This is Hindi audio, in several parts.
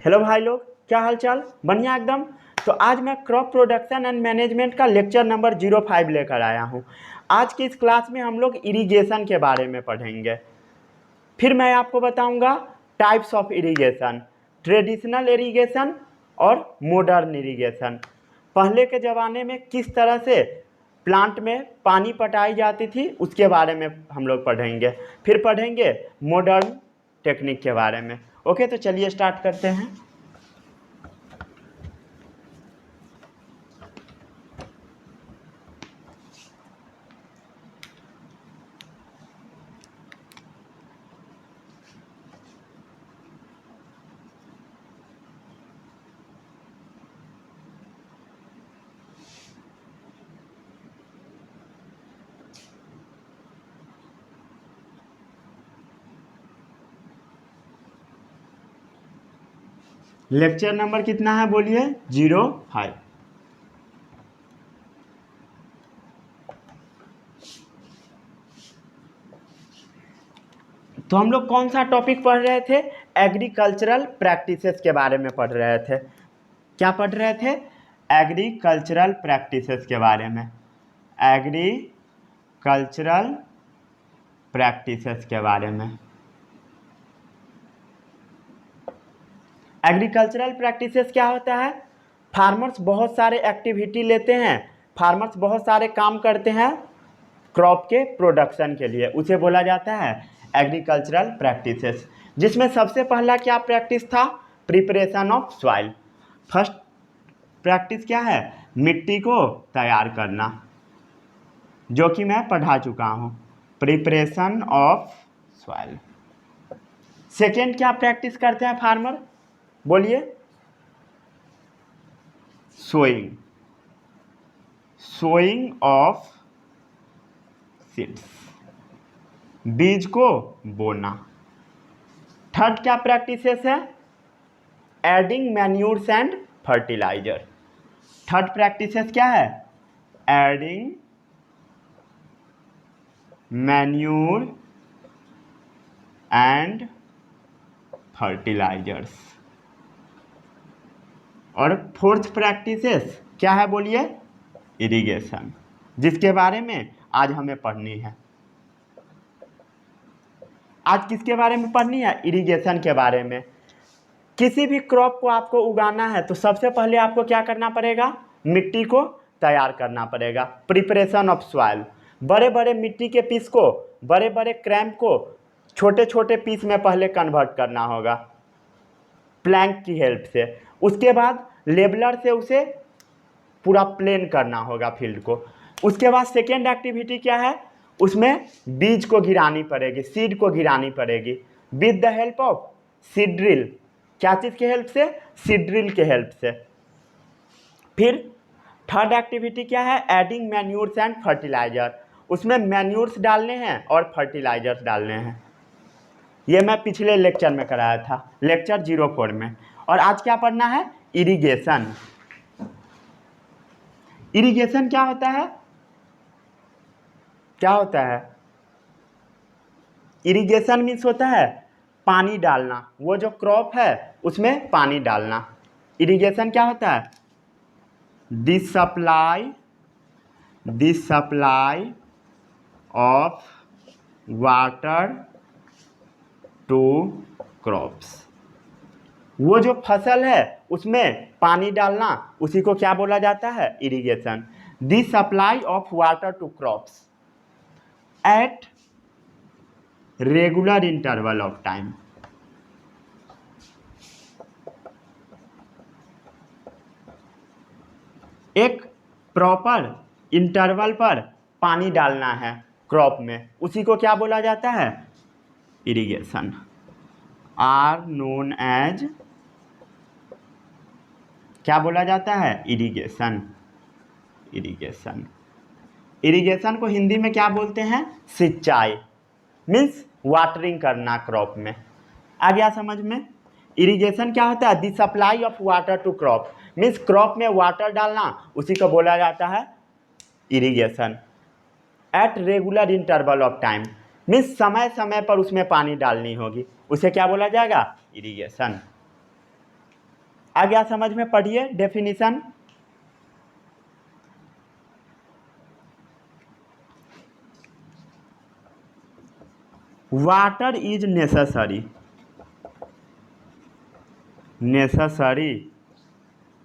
हेलो भाई लोग, क्या हाल चाल? बढ़िया एकदम। तो आज मैं क्रॉप प्रोडक्शन एंड मैनेजमेंट का लेक्चर नंबर 05 लेकर आया हूँ। आज की इस क्लास में हम लोग इरिगेशन के बारे में पढ़ेंगे। फिर मैं आपको बताऊंगा types of irrigation, traditional irrigation और मॉडर्न इरिगेशन। पहले के ज़माने में किस तरह से प्लांट में पानी पटाई जाती थी उसके बारे में हम लोग पढ़ेंगे। फिर पढ़ेंगे मॉडर्न टेक्निक के बारे में। ओके, तो चलिए स्टार्ट करते हैं। लेक्चर नंबर कितना है बोलिए? 05। तो हम लोग कौन सा टॉपिक पढ़ रहे थे? एग्रीकल्चरल प्रैक्टिसेस के बारे में पढ़ रहे थे। क्या पढ़ रहे थे? एग्रीकल्चरल प्रैक्टिसेस के बारे में। एग्रीकल्चरल प्रैक्टिसेस के बारे में। एग्रीकल्चरल प्रैक्टिसेस क्या होता है? फार्मर्स बहुत सारे एक्टिविटी लेते हैं, फार्मर्स बहुत सारे काम करते हैं क्रॉप के प्रोडक्शन के लिए, उसे बोला जाता है एग्रीकल्चरल प्रैक्टिसेस। जिसमें सबसे पहला क्या प्रैक्टिस था? Preparation of soil. First practice क्या है? मिट्टी को तैयार करना, जो कि मैं पढ़ा चुका हूँ, प्रिपरेशन ऑफ सॉइल। सेकेंड क्या प्रैक्टिस करते हैं फार्मर? बोलिए। सोइंग, सोइंग ऑफ सीड्स, बीज को बोना। थर्ड क्या प्रैक्टिसेस है? Adding manures and fertiliser. Third practices क्या है? Adding manure and fertilisers. और फोर्थ प्रैक्टिसेस क्या है बोलिए? इरिगेशन, जिसके बारे में आज हमें पढ़नी है। आज किसके बारे में पढ़नी है? इरिगेशन के बारे में। किसी भी क्रॉप को आपको उगाना है तो सबसे पहले आपको क्या करना पड़ेगा? मिट्टी को तैयार करना पड़ेगा, प्रिपरेशन ऑफ सॉइल। बड़े बड़े मिट्टी के पीस को, बड़े बड़े क्रैम्प को छोटे छोटे पीस में पहले कन्वर्ट करना होगा प्लैंक की हेल्प से। उसके बाद लेबलर से उसे पूरा प्लेन करना होगा फील्ड को। उसके बाद सेकेंड एक्टिविटी क्या है? उसमें बीज को गिरानी पड़ेगी, सीड को गिरानी पड़ेगी with the help of seed drill. क्या चीज़ के हेल्प से? सीड ड्रिल के हेल्प से। फिर थर्ड एक्टिविटी क्या है? Adding manures and fertiliser. उसमें मैन्यूर्स डालने हैं और फर्टिलाइजर्स डालने हैं। ये मैं पिछले लेक्चर में कराया था, लेक्चर 04 में। और आज क्या पढ़ना है? इरिगेशन। इरिगेशन क्या होता है? क्या होता है? इरिगेशन मीन्स होता है पानी डालना, वो जो क्रॉप है उसमें पानी डालना। इरिगेशन क्या होता है? The supply of water to crops. वो जो फसल है उसमें पानी डालना, उसी को क्या बोला जाता है? Irrigation. The supply of water to crops at regular interval of time. एक प्रॉपर इंटरवल पर पानी डालना है क्रॉप में, उसी को क्या बोला जाता है? इरिगेशन। आर नोन एज, क्या बोला जाता है? इरिगेशन। इरिगेशन। इरिगेशन को हिंदी में क्या बोलते हैं? सिंचाई। मीन्स वाटरिंग करना क्रॉप में। आ गया समझ में? इरिगेशन क्या होता है? The supply of water to crop, means crop में वाटर डालना, उसी को बोला जाता है irrigation. At regular interval of time, means समय समय पर उसमें पानी डालनी होगी, उसे क्या बोला जाएगा? इरिगेशन। आ गया समझ में? पढ़िए definition. Water is necessary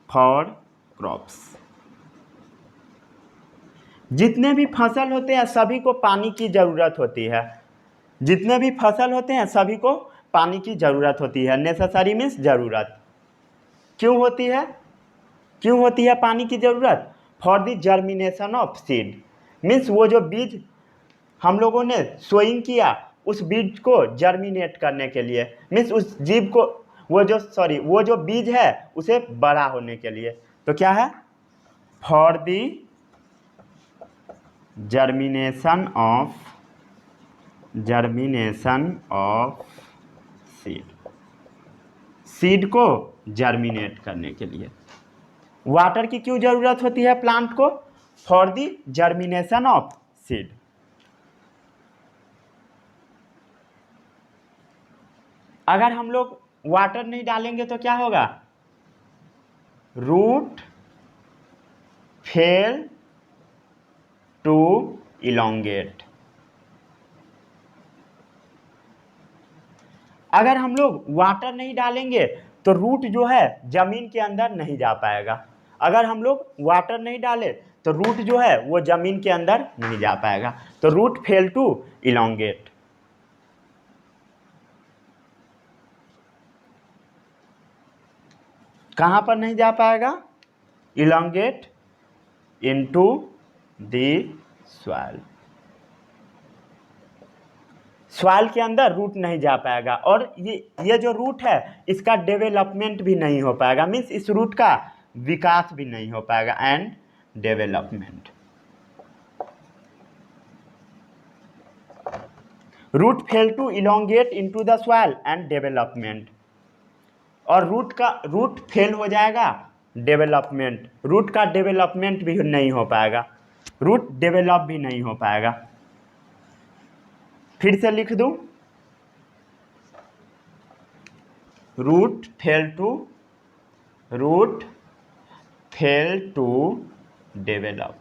for crops. जितने भी फसल होते हैं सभी को पानी की ज़रूरत होती है। जितने भी फसल होते हैं सभी को पानी की ज़रूरत होती है। नेसेसरी मीन्स ज़रूरत। क्यों होती है? क्यों होती है पानी की ज़रूरत? For the germination of seed. Means वो जो बीज हम लोगों ने सोइंग किया उस बीज को जर्मिनेट करने के लिए, मीन्स उस जीव को वो जो बीज है उसे बड़ा होने के लिए। तो क्या है? For the germination of seed को जर्मिनेट करने के लिए वाटर की क्यों जरूरत होती है प्लांट को? For the germination of seed. अगर हम लोग वाटर नहीं डालेंगे तो क्या होगा? Root fail to elongate. अगर हम लोग वाटर नहीं डालेंगे तो रूट जो है जमीन के अंदर नहीं जा पाएगा। अगर हम लोग वाटर नहीं डालें तो रूट जो है वो जमीन के अंदर नहीं जा पाएगा। तो रूट फेल टू इलोंगेट। कहाँ पर नहीं जा पाएगा? Elongate into the soil. Soil के अंदर रूट नहीं जा पाएगा और ये जो रूट है इसका डेवलपमेंट भी नहीं हो पाएगा। मीन्स इस रूट का विकास भी नहीं हो पाएगा and development. Root fail to elongate into the soil and development. और रूट फेल हो जाएगा, डेवलपमेंट, रूट का डेवलपमेंट भी नहीं हो पाएगा, रूट डेवलप भी नहीं हो पाएगा। फिर से लिख दूं, root fail to develop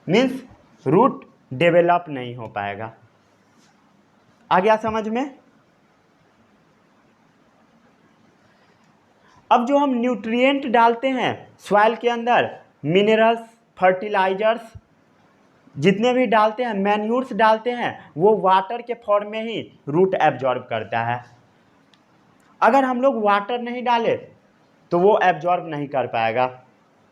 means root develop नहीं हो पाएगा। आ गया समझ में? अब जो हम न्यूट्रिएंट डालते हैं सॉइल के अंदर, मिनरल्स, फर्टिलाइजर्स जितने भी डालते हैं, मैन्यूर्स डालते हैं, वो वाटर के फॉर्म में ही रूट एब्जॉर्ब करता है। अगर हम लोग वाटर नहीं डालें तो वो एब्जॉर्ब नहीं कर पाएगा।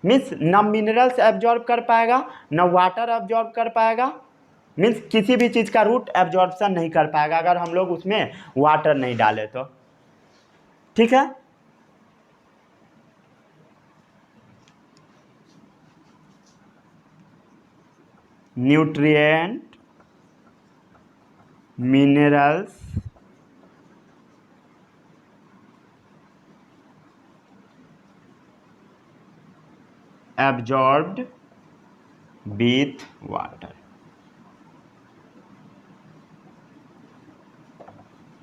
मीन्स न मिनरल्स एब्जॉर्ब कर पाएगा न वाटर एब्जॉर्ब कर पाएगा। मीन्स किसी भी चीज़ का रूट एब्जॉर्प्शन नहीं कर पाएगा अगर हम लोग उसमें वाटर नहीं डालें तो। ठीक है? Nutrient, minerals, absorbed with water।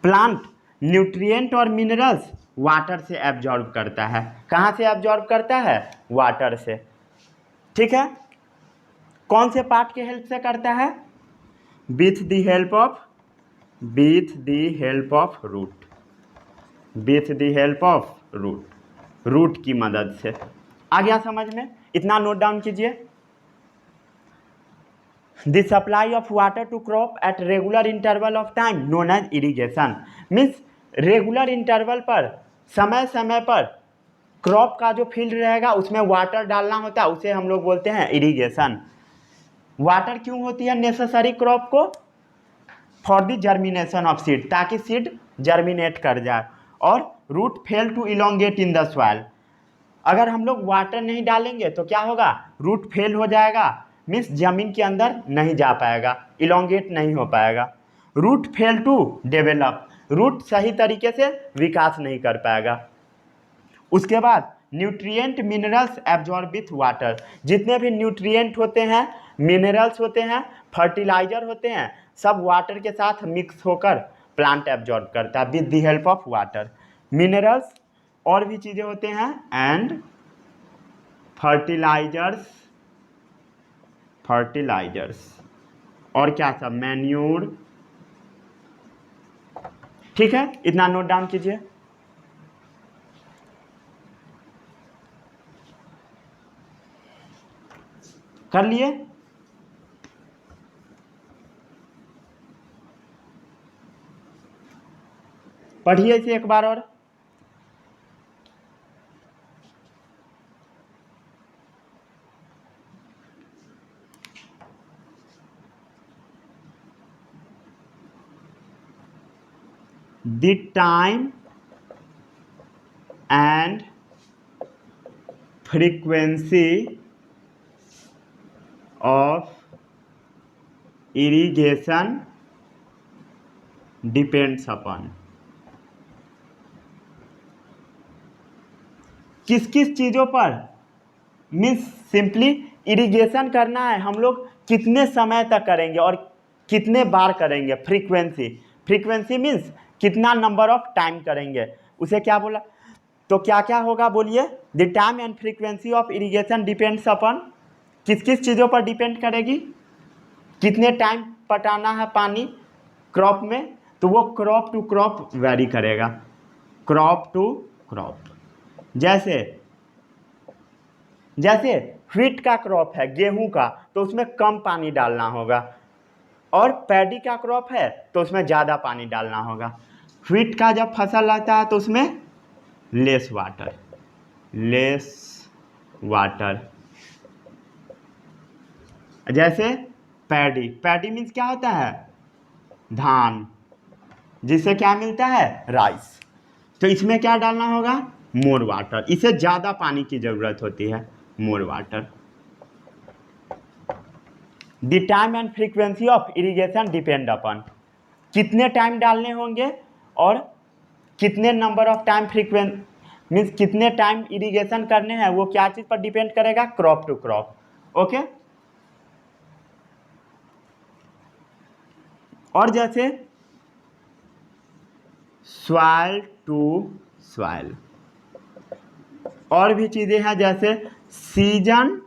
Plant nutrient और मिनरल्स वाटर से एब्जॉर्ब करता है। कहाँ से एब्जॉर्ब करता है? वाटर से। ठीक है? कौन से पार्ट के हेल्प से करता है? With the help of root. With the help of root की मदद से। आ गया समझ में? इतना नोट डाउन कीजिए। The supply of water to crop at regular interval of time known as irrigation. Means regular interval पर, समय समय पर क्रॉप का जो फील्ड रहेगा उसमें वाटर डालना होता है, उसे हम लोग बोलते हैं इरीगेशन। वाटर क्यों होती है नेसेसरी क्रॉप को? For the germination of seed, ताकि सीड जर्मिनेट कर जाए। और root fail to elongate in the soil. अगर हम लोग वाटर नहीं डालेंगे तो क्या होगा? रूट फेल हो जाएगा, मीन्स जमीन के अंदर नहीं जा पाएगा, इलोंगेट नहीं हो पाएगा। Root fail to develop, root सही तरीके से विकास नहीं कर पाएगा। उसके बाद nutrient, minerals absorb with water. जितने भी न्यूट्रिएंट होते हैं, मिनरल्स होते हैं, फर्टिलाइजर होते हैं, सब वाटर के साथ मिक्स होकर प्लांट एब्जॉर्ब करता है with the help of water. Minerals और भी चीज़ें होते हैं, एंड फर्टिलाइजर्स और क्या सब, मैन्यूर। ठीक है, इतना नोट डाउन कीजिए। कर लिए? पढ़िए इसे एक बार और। The time and frequency of irrigation depends upon। किस किस चीज़ों पर, मीन्स सिंपली इरिगेशन करना है हम लोग कितने समय तक करेंगे और कितने बार करेंगे। फ्रीक्वेंसी मीन्स कितना नंबर ऑफ टाइम करेंगे, उसे क्या बोला। तो क्या क्या होगा बोलिए। The time and frequency of irrigation depends upon, किस किस चीज़ों पर डिपेंड करेगी, कितने टाइम पटाना है पानी क्रॉप में, तो वो क्रॉप टू क्रॉप वेरी करेगा, क्रॉप टू क्रॉप। जैसे व्हीट का क्रॉप है, गेहूं का, तो उसमें कम पानी डालना होगा, और पैडी का क्रॉप है तो उसमें ज़्यादा पानी डालना होगा। व्हीट का जब फसल आता है तो उसमें लेस वाटर। जैसे पैडी मीन्स क्या होता है, धान, जिससे क्या मिलता है, राइस। तो इसमें क्या डालना होगा, मोर वाटर, इसे ज़्यादा पानी की ज़रूरत होती है, more water. The time and frequency of irrigation depend upon, कितने टाइम डालने होंगे और कितने नंबर ऑफ टाइम, मीन्स कितने टाइम इरिगेशन करने हैं, वो क्या चीज़ पर डिपेंड करेगा, क्रॉप टू क्रॉप। ओके। और जैसे सॉइल टू सॉइल, और भी चीज़ें हैं जैसे सीजन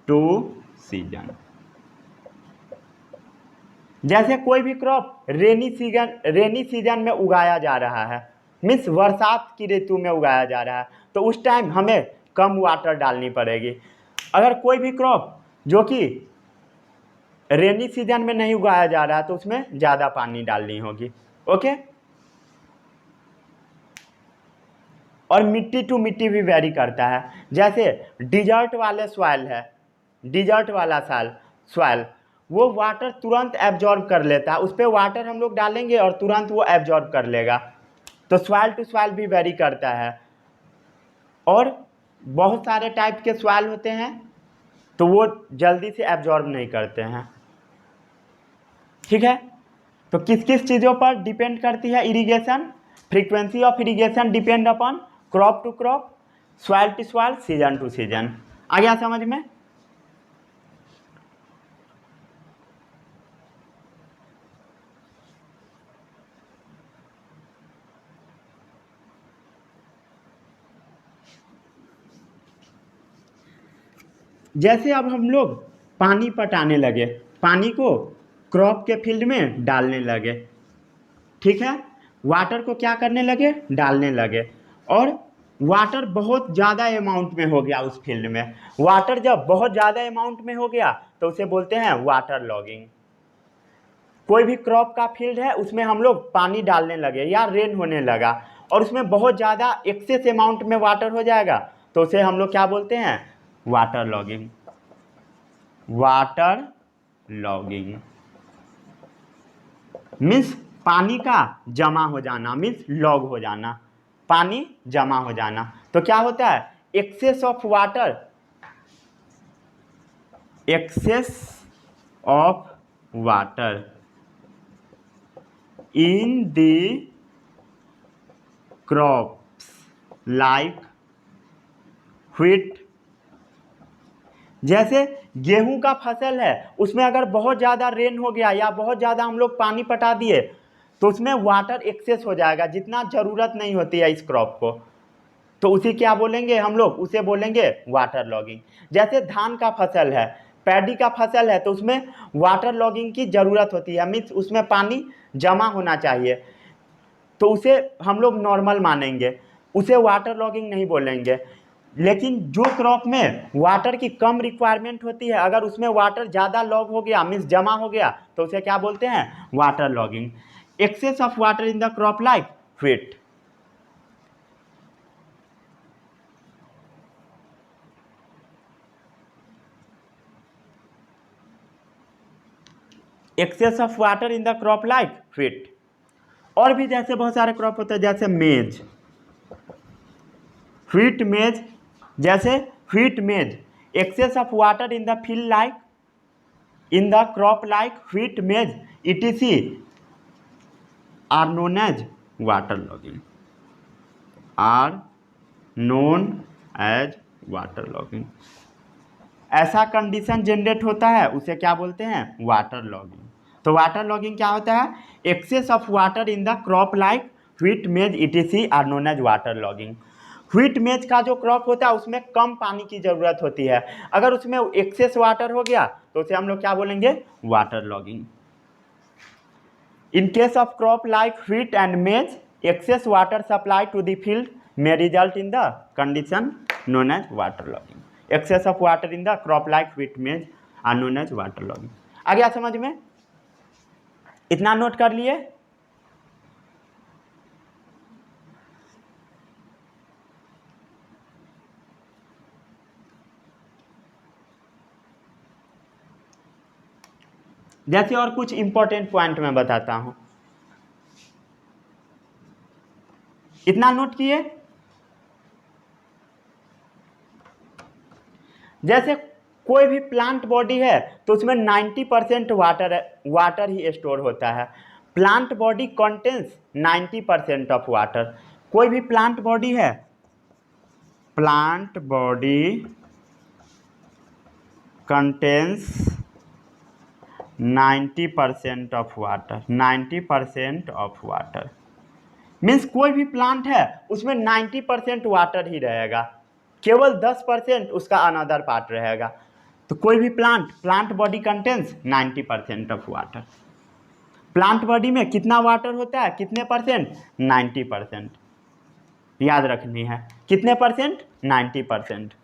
टू सीजन। जैसे कोई भी क्रॉप रेनी सीजन में उगाया जा रहा है, मीन्स बरसात की ऋतु में उगाया जा रहा है, तो उस टाइम हमें कम वाटर डालनी पड़ेगी। अगर कोई भी क्रॉप जो कि रेनी सीजन में नहीं उगाया जा रहा है तो उसमें ज़्यादा पानी डालनी होगी। ओके। और मिट्टी टू मिट्टी भी वेरी करता है। जैसे डिजर्ट वाले सॉइल है, डिजर्ट वाला सॉइल वो वाटर तुरंत एब्जॉर्ब कर लेता है, उस पर वाटर हम लोग डालेंगे और तुरंत वो एब्जॉर्ब कर लेगा। तो सॉइल टू सॉइल भी वेरी करता है। और बहुत सारे टाइप के सॉइल होते हैं तो वो जल्दी से एब्जॉर्ब नहीं करते हैं। ठीक है। तो किस किस चीज़ों पर डिपेंड करती है irrigation, frequency of irrigation depend upon crop to crop, soil to soil, season to season. आ गया समझ में। जैसे अब हम लोग पानी पटाने लगे, पानी को क्रॉप के फील्ड में डालने लगे, ठीक है, वाटर को क्या करने लगे, डालने लगे, और वाटर बहुत ज़्यादा अमाउंट में हो गया उस फील्ड में। वाटर जब बहुत ज़्यादा अमाउंट में हो गया तो उसे बोलते हैं वाटर लॉगिंग। कोई भी क्रॉप का फील्ड है उसमें हम लोग पानी डालने लगे या रेन होने लगा और उसमें बहुत ज़्यादा एक्सेस अमाउंट में वाटर हो जाएगा तो उसे हम लोग क्या बोलते हैं, water logging. Water logging means पानी का जमा हो जाना, मीन्स लॉग हो जाना, पानी जमा हो जाना। तो क्या होता है, excess of water, excess of water in the crops like wheat. जैसे गेहूं का फसल है उसमें अगर बहुत ज़्यादा रेन हो गया या बहुत ज़्यादा हम लोग पानी पटा दिए तो उसमें वाटर एक्सेस हो जाएगा, जितना ज़रूरत नहीं होती है इस क्रॉप को, तो उसे क्या बोलेंगे हम लोग, उसे बोलेंगे वाटर लॉगिंग। जैसे धान का फसल है, पैडी का फसल है, तो उसमें वाटर लॉगिंग की ज़रूरत होती है, मीन्स उसमें पानी जमा होना चाहिए, तो उसे हम लोग नॉर्मल मानेंगे, उसे वाटर लॉगिंग नहीं बोलेंगे। लेकिन जो क्रॉप में वाटर की कम रिक्वायरमेंट होती है, अगर उसमें वाटर ज़्यादा लॉग हो गया, मीन्स जमा हो गया, तो उसे क्या बोलते हैं, water logging. Excess of water in the crop like wheat. Excess of water in the crop like wheat. और भी जैसे बहुत सारे क्रॉप होते हैं, जैसे मेज, व्हीट मेज, जैसे wheat maize, excess of water in the field like, in the crop like wheat maize etc are known as water logging, are known as water logging. ऐसा कंडीशन जनरेट होता है, उसे क्या बोलते हैं, वाटर लॉगिंग। तो वाटर लॉगिंग क्या होता है, excess of water in the crop like wheat maize etc are known as water logging. Wheat maize का जो क्रॉप होता है उसमें कम पानी की ज़रूरत होती है, अगर उसमें एक्सेस वाटर हो गया तो उसे हम लोग क्या बोलेंगे, water logging. In case of crop like wheat and मेज, excess water supply to the field may result in the condition known as water logging. Excess of water in the crop like wheat maize are known as water logging. आ गया समझ में? इतना नोट कर लिए? जैसे और कुछ इंपॉर्टेंट पॉइंट मैं बताता हूं, इतना नोट किए? जैसे कोई भी प्लांट बॉडी है तो उसमें 90% वाटर ही स्टोर होता है। Plant body contains 90% of water. कोई भी प्लांट बॉडी है, plant body contains 90% of water, 90% of water means कोई भी प्लांट है उसमें 90% वाटर ही रहेगा, केवल 10% उसका अनदर पार्ट रहेगा। तो कोई भी plant body contains 90% of water. Plant body में कितना वाटर होता है, कितने परसेंट, 90%। याद रखनी है, कितने परसेंट, 90%।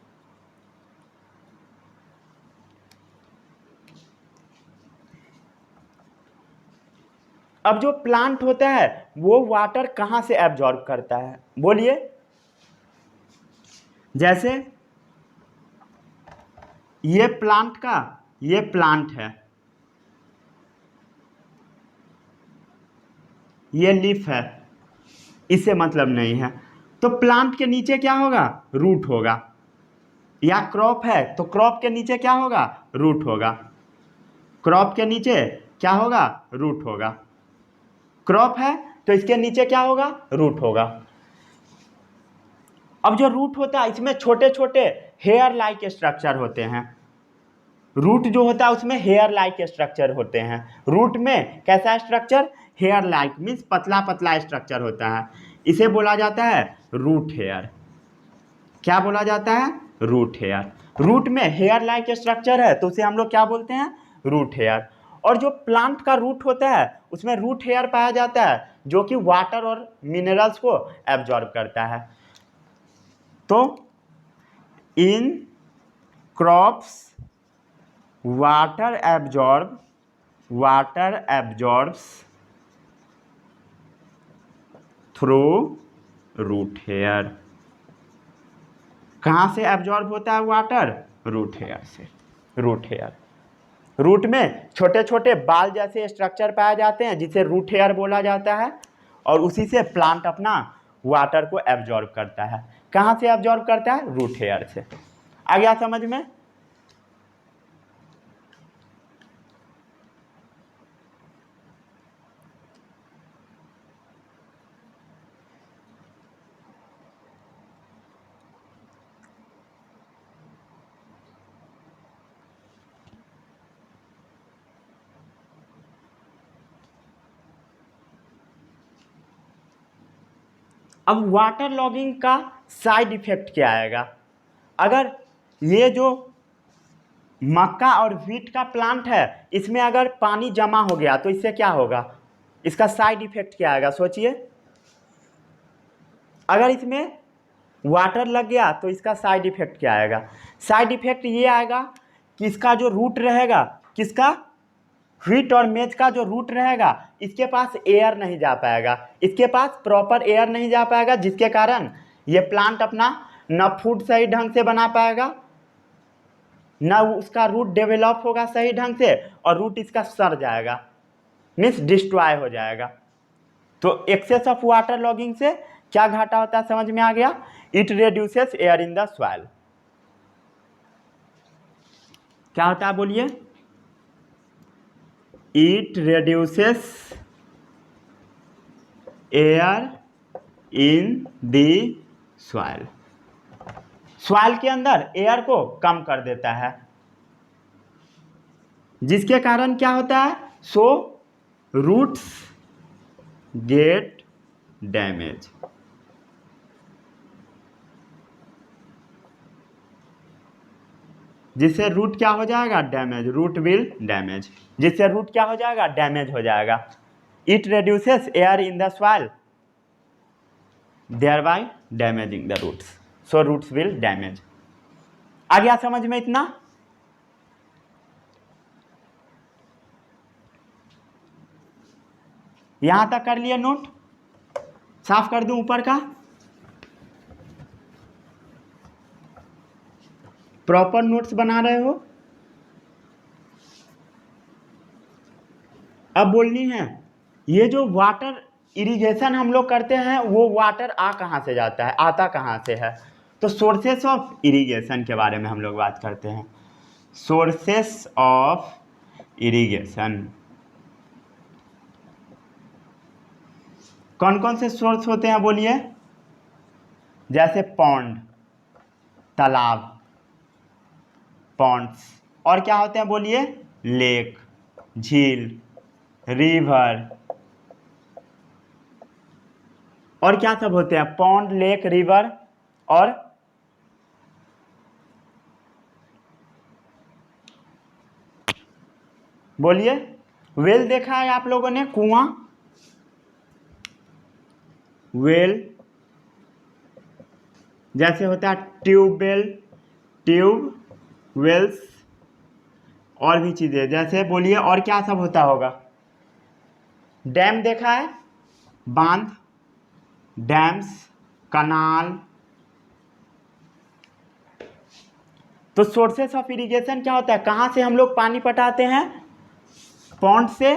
अब जो प्लांट होता है वो वाटर कहाँ से एब्जॉर्ब करता है, बोलिए? जैसे ये प्लांट है, ये लीफ है, इससे मतलब नहीं है। तो प्लांट के नीचे क्या होगा, रूट होगा। या क्रॉप है तो क्रॉप के नीचे क्या होगा, रूट होगा। क्रॉप के नीचे क्या होगा, रूट होगा। क्रॉप है तो इसके नीचे क्या होगा, रूट होगा। अब जो रूट होता है इसमें छोटे छोटे हेयर लाइक स्ट्रक्चर होते हैं। रूट जो होता है उसमें हेयर लाइक स्ट्रक्चर होते हैं। रूट में कैसा स्ट्रक्चर, हेयर लाइक मीन्स पतला पतला स्ट्रक्चर होता है, इसे बोला जाता है रूट हेयर। क्या बोला जाता है, रूट हेयर। रूट में हेयर लाइक स्ट्रक्चर है तो उसे हम लोग क्या बोलते हैं, रूट हेयर। और जो प्लांट का रूट होता है उसमें रूट हेयर पाया जाता है जो कि वाटर और मिनरल्स को एब्जॉर्ब करता है। तो इन crops water absorbs through root hair. कहाँ से एब्जॉर्ब होता है वाटर, रूट हेयर से। रूट हेयर, रूट में छोटे छोटे बाल जैसे स्ट्रक्चर पाए जाते हैं जिसे रूट हेयर बोला जाता है, और उसी से प्लांट अपना वाटर को एब्जॉर्ब करता है। कहाँ से एब्जॉर्ब करता है, रूट हेयर से। आ गया समझ में? अब वाटर लॉगिंग का साइड इफेक्ट क्या आएगा? अगर ये जो मक्का और व्हीट का प्लांट है इसमें अगर पानी जमा हो गया तो इससे क्या होगा? इसका साइड इफेक्ट क्या आएगा सोचिए। अगर इसमें वाटर लग गया तो इसका साइड इफेक्ट क्या आएगा? साइड इफेक्ट ये आएगा कि इसका जो रूट रहेगा, किसका? व्हीट और मेज का जो रूट रहेगा, इसके पास एयर नहीं जा पाएगा, इसके पास प्रॉपर एयर नहीं जा पाएगा, जिसके कारण ये प्लांट अपना न फूड सही ढंग से बना पाएगा, न उसका रूट डेवलप होगा सही ढंग से, और रूट इसका सड़ जाएगा, मीन्स डिस्ट्रॉय हो जाएगा। तो एक्सेस ऑफ वाटर लॉगिंग से क्या घाटा होता है समझ में आ गया? It reduces air in the soil. क्या होता है बोलिए? It reduces air in the soil. Soil के अंदर एयर को कम कर देता है, जिसके कारण क्या होता है? So roots get damage. जिससे रूट क्या हो जाएगा? डैमेज। Root will damage. जिससे रूट क्या हो जाएगा? डैमेज हो जाएगा। It reduces air in the soil thereby damaging the roots, so roots will damage. आ गया समझ में इतना? यहां तक कर लिए नोट? साफ कर दूं ऊपर का? प्रॉपर नोट्स बना रहे हो? अब बोलनी है, ये जो वाटर इरिगेशन हम लोग करते हैं वो वाटर आ कहाँ से जाता है, आता कहाँ से है? तो सोर्सेस ऑफ इरिगेशन के बारे में हम लोग बात करते हैं। सोर्सेस ऑफ इरिगेशन कौन कौन से सोर्स होते हैं बोलिए? जैसे पॉन्ड, तालाब, पॉन्ड्स, और क्या होते हैं बोलिए? लेक, झील, रिवर, और क्या सब होते हैं? पॉन्ड, लेक, रिवर, और बोलिए। वेल देखा है आप लोगों ने? कुआं, वेल, जैसे होता है ट्यूबवेल, ट्यूब वेल्स, और भी चीजें जैसे बोलिए। और क्या सब होता होगा? डैम देखा है? बांध, डैम्स, कनाल। तो सोर्सेस ऑफ इरिगेशन क्या होता है? कहाँ से हम लोग पानी पटाते हैं? पॉन्ड से,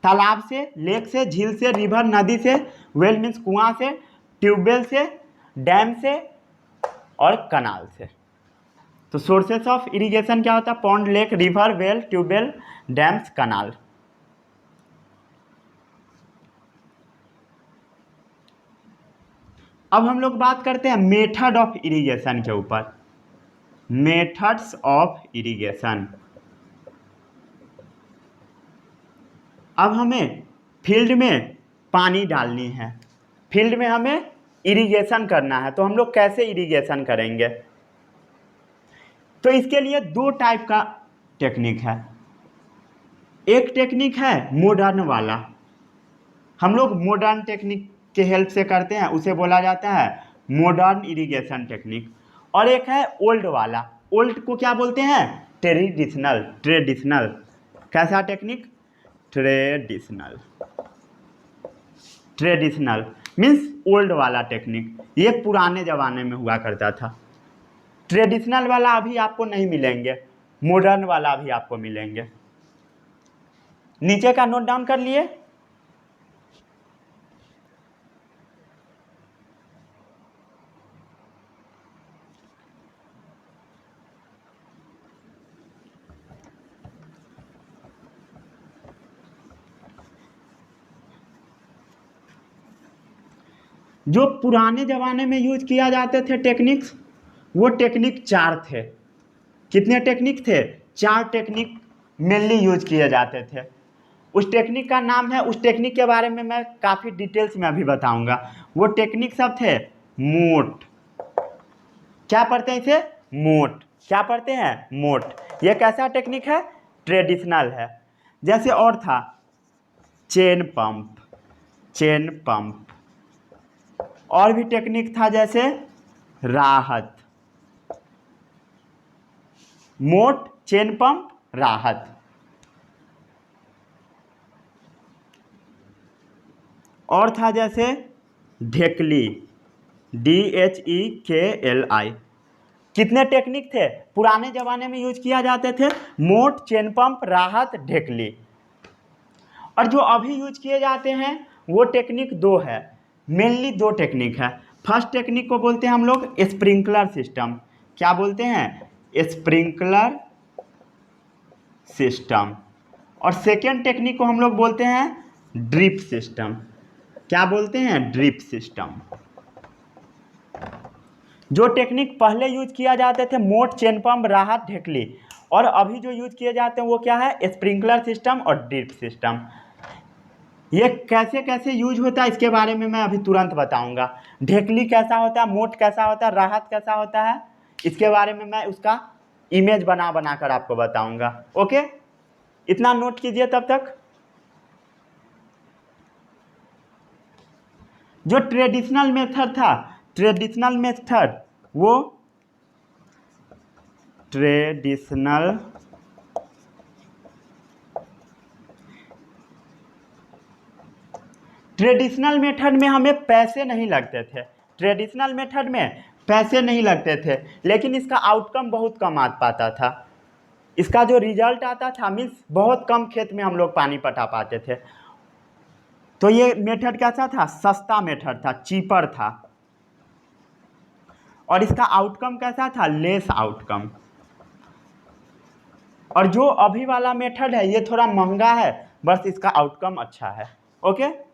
तालाब से, लेक से, झील से, रिवर, नदी से, वेल मीन्स कुआं से, ट्यूबवेल से, डैम से, और कनाल से। तो सोर्सेस ऑफ इरिगेशन क्या होता है? Pond, lake, river, well, tubewell, dams, canal. अब हम लोग बात करते हैं मेथड ऑफ इरिगेशन के ऊपर। Methods of irrigation. अब हमें फील्ड में पानी डालनी है, फील्ड में हमें इरिगेशन करना है, तो हम लोग कैसे इरिगेशन करेंगे? तो इसके लिए दो टाइप का टेक्निक है। एक टेक्निक है मॉडर्न वाला, हम लोग मॉडर्न टेक्निक के हेल्प से करते हैं, उसे बोला जाता है मॉडर्न इरिगेशन टेक्निक। और एक है ओल्ड वाला। ओल्ड को क्या बोलते हैं? ट्रेडिशनल। ट्रेडिशनल कैसा technique? Traditional. Traditional means old वाला टेक्निक, ये पुराने ज़माने में हुआ करता था। ट्रेडिशनल वाला अभी आपको नहीं मिलेंगे, मॉडर्न वाला अभी आपको मिलेंगे। नीचे का नोट डाउन कर लिए? जो पुराने ज़माने में यूज किया जाते थे टेक्निक्स, वो टेक्निक 4 थे। कितने टेक्निक थे? 4 टेक्निक मेनली यूज किए जाते थे। उस टेक्निक का नाम है, उस टेक्निक के बारे में मैं काफ़ी डिटेल्स में अभी बताऊंगा। वो टेक्निक सब थे मोट। क्या पढ़ते हैं इसे? मोट। क्या पढ़ते हैं? मोट। ये कैसा टेक्निक है? ट्रेडिशनल है। जैसे और था चेन पंप, चेन पंप। और भी टेक्निक था जैसे राहत। मोट, चेन पंप, राहत। और था जैसे ढेकली, DHEKLI। कितने टेक्निक थे पुराने ज़माने में यूज किया जाते थे? मोट, चेन पंप, राहत, ढेकली। और जो अभी यूज किए जाते हैं वो टेक्निक दो है, मेनली दो टेक्निक है। फर्स्ट टेक्निक को बोलते हैं हम लोग स्प्रिंकलर सिस्टम। क्या बोलते हैं? Sprinkler system. और सेकेंड टेक्निक को हम लोग बोलते हैं ड्रिप सिस्टम। क्या बोलते हैं? Drip system. जो टेक्निक पहले यूज किया जाते थे मोट, चेन पंप, राहत, ढेकली, और अभी जो यूज किए जाते हैं वो क्या है? स्प्रिंकलर सिस्टम और ड्रिप सिस्टम। ये कैसे कैसे यूज होता है इसके बारे में मैं अभी तुरंत बताऊंगा। ढेकली कैसा होता है, मोट कैसा होता है, राहत कैसा होता है, इसके बारे में मैं उसका इमेज बना बना कर आपको बताऊंगा। ओके, इतना नोट कीजिए तब तक। जो ट्रेडिशनल मेथड था, ट्रेडिशनल मेथड, वो ट्रेडिशनल ट्रेडिशनल मेथड में हमें पैसे नहीं लगते थे। ट्रेडिशनल मेथड में पैसे नहीं लगते थे, लेकिन इसका आउटकम बहुत कम आ पाता था। इसका जो रिजल्ट आता था मीन्स बहुत कम खेत में हम लोग पानी पटा पाते थे। तो ये मेथड कैसा था? सस्ता मेथड था, चीपर था। और इसका आउटकम कैसा था? Less outcome. और जो अभी वाला मेथड है ये थोड़ा महंगा है, बस इसका आउटकम अच्छा है। ओके,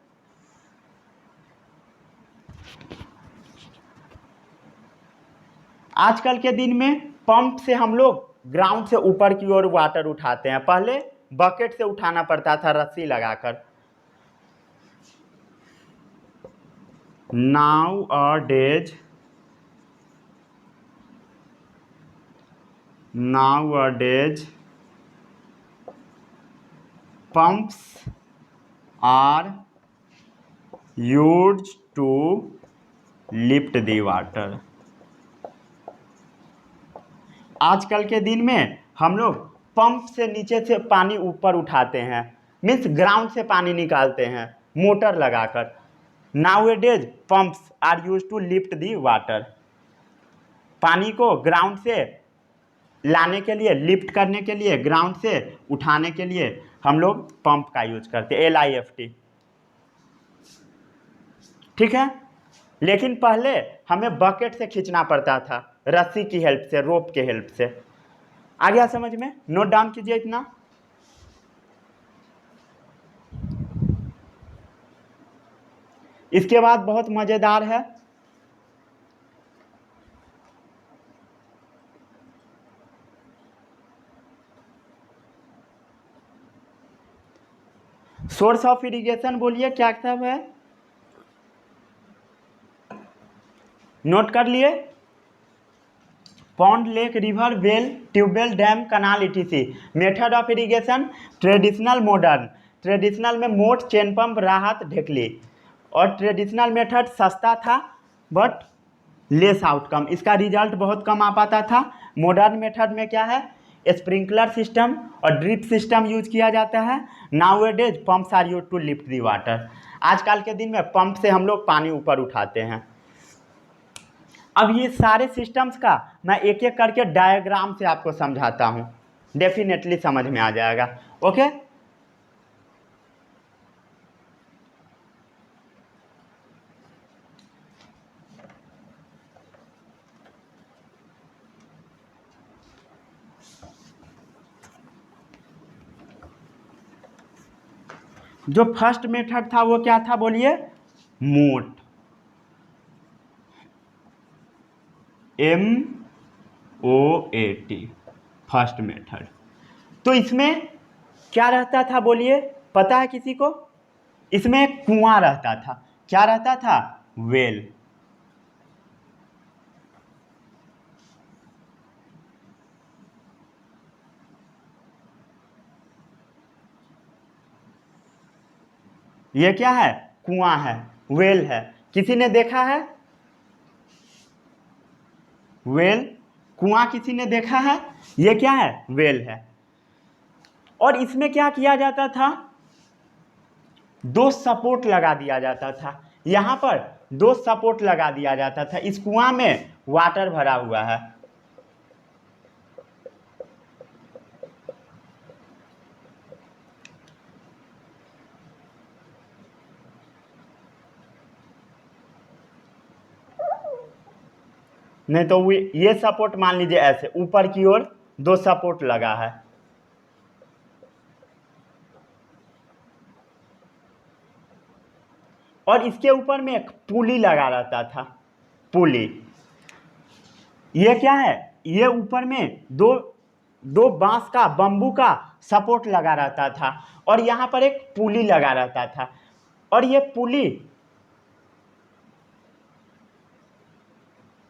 आजकल के दिन में पंप से हम लोग ग्राउंड से ऊपर की ओर वाटर उठाते हैं। पहले बकेट से उठाना पड़ता था रस्सी लगाकर। Nowadays pumps are used to lift the water। आजकल के दिन में हम लोग पंप से नीचे से पानी ऊपर उठाते हैं, मीन्स ग्राउंड से पानी निकालते हैं मोटर लगाकर। Nowadays pumps are used to lift the water। पानी को ग्राउंड से लाने के लिए, लिफ्ट करने के लिए, ग्राउंड से उठाने के लिए हम लोग पंप का यूज करते हैं, LIFT। ठीक है, लेकिन पहले हमें बकेट से खींचना पड़ता था, रस्सी की हेल्प से, रोप के हेल्प से। आ गया समझ में? नोट डाउन कीजिए इतना। इसके बाद बहुत मजेदार है, सोर्स ऑफ इरिगेशन। बोलिए क्या सब है? नोट कर लिए? Pond, lake, river, well, tubewell, dam, canal, ETC। Method of irrigation traditional, modern. Traditional में मोट, चेन पंप, राहत, ढेकली। और ट्रेडिशनल मेथड सस्ता था बट लेस आउटकम, इसका रिजल्ट बहुत कम आ पाता था। मॉडर्न मेथड में क्या है? स्प्रिंकलर सिस्टम और ड्रिप सिस्टम यूज किया जाता है। Nowadays pumps are used to lift the water. आजकल के दिन में पंप से हम लोग पानी ऊपर उठाते हैं। अब ये सारे सिस्टम्स का मैं एक एक करके डायग्राम से आपको समझाता हूँ, डेफिनेटली समझ में आ जाएगा। ओके, जो फर्स्ट मेथड था वो क्या था? बोलिए। मोट, MOAT, फर्स्ट मेथड। तो इसमें क्या रहता था? बोलिए। पता है किसी को? इसमें एक कुआं रहता था। क्या रहता था? वेल। ये क्या है? कुआं है, वेल है। किसी ने देखा है वेल? कुआं किसी ने देखा है? ये क्या है? वेल है। और इसमें क्या किया जाता था? दो सपोर्ट लगा दिया जाता था। यहाँ पर दो सपोर्ट लगा दिया जाता था। इस कुआं में वाटर भरा हुआ है। नहीं तो ये सपोर्ट मान लीजिए ऐसे ऊपर की ओर दो सपोर्ट लगा है। और इसके ऊपर में एक पुली लगा रहता था। पुली। ये क्या है? ये ऊपर में दो दो बांस का, बंबू का सपोर्ट लगा रहता था। और यहाँ पर एक पुली लगा रहता था। और ये पुली,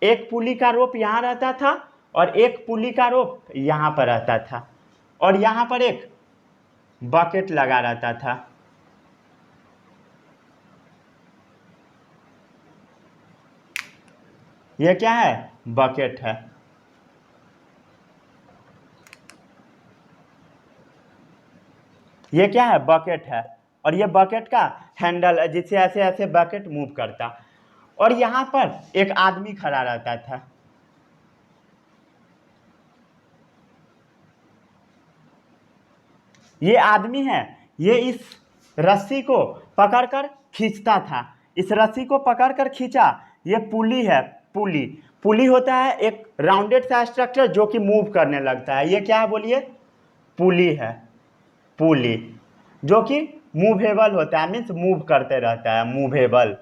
एक पुली का रोप यहाँ रहता था और एक पुली का रोप यहाँ पर रहता था। और यहाँ पर एक बकेट लगा रहता था। ये क्या है? बकेट है। ये क्या है? बकेट है। और ये बकेट का हैंडल है जिससे ऐसे ऐसे बकेट मूव करता। और यहाँ पर एक आदमी खड़ा रहता था। ये आदमी है, ये इस रस्सी को पकड़कर खींचता था। इस रस्सी को पकड़कर खींचा। ये पुली है। पुली। पुली होता है एक राउंडेड सा स्ट्रक्चर जो कि मूव करने लगता है। ये क्या है बोलिए? पुली है। पुली जो कि मूवेबल होता है, मीन्स मूव करते रहता है, मूवेबल।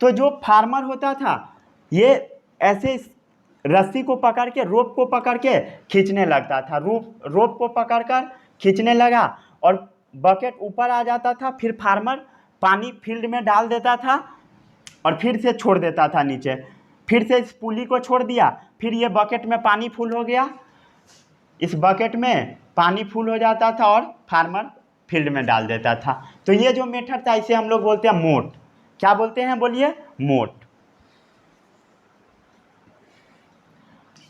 तो जो फार्मर होता था ये ऐसे रस्सी को पकड़ के, रोप को पकड़ के खींचने लगता था। रोप को पकड़कर खींचने लगा और बकेट ऊपर आ जाता था। फिर फार्मर पानी फील्ड में डाल देता था और फिर से छोड़ देता था नीचे। फिर से इस पुली को छोड़ दिया। फिर ये बकेट में पानी फुल हो गया। इस बकेट में पानी फुल हो जाता था और फार्मर फील्ड में डाल देता था। तो ये जो मेथड था इसे हम लोग बोलते हैं मोट। क्या बोलते हैं बोलिए? मोट।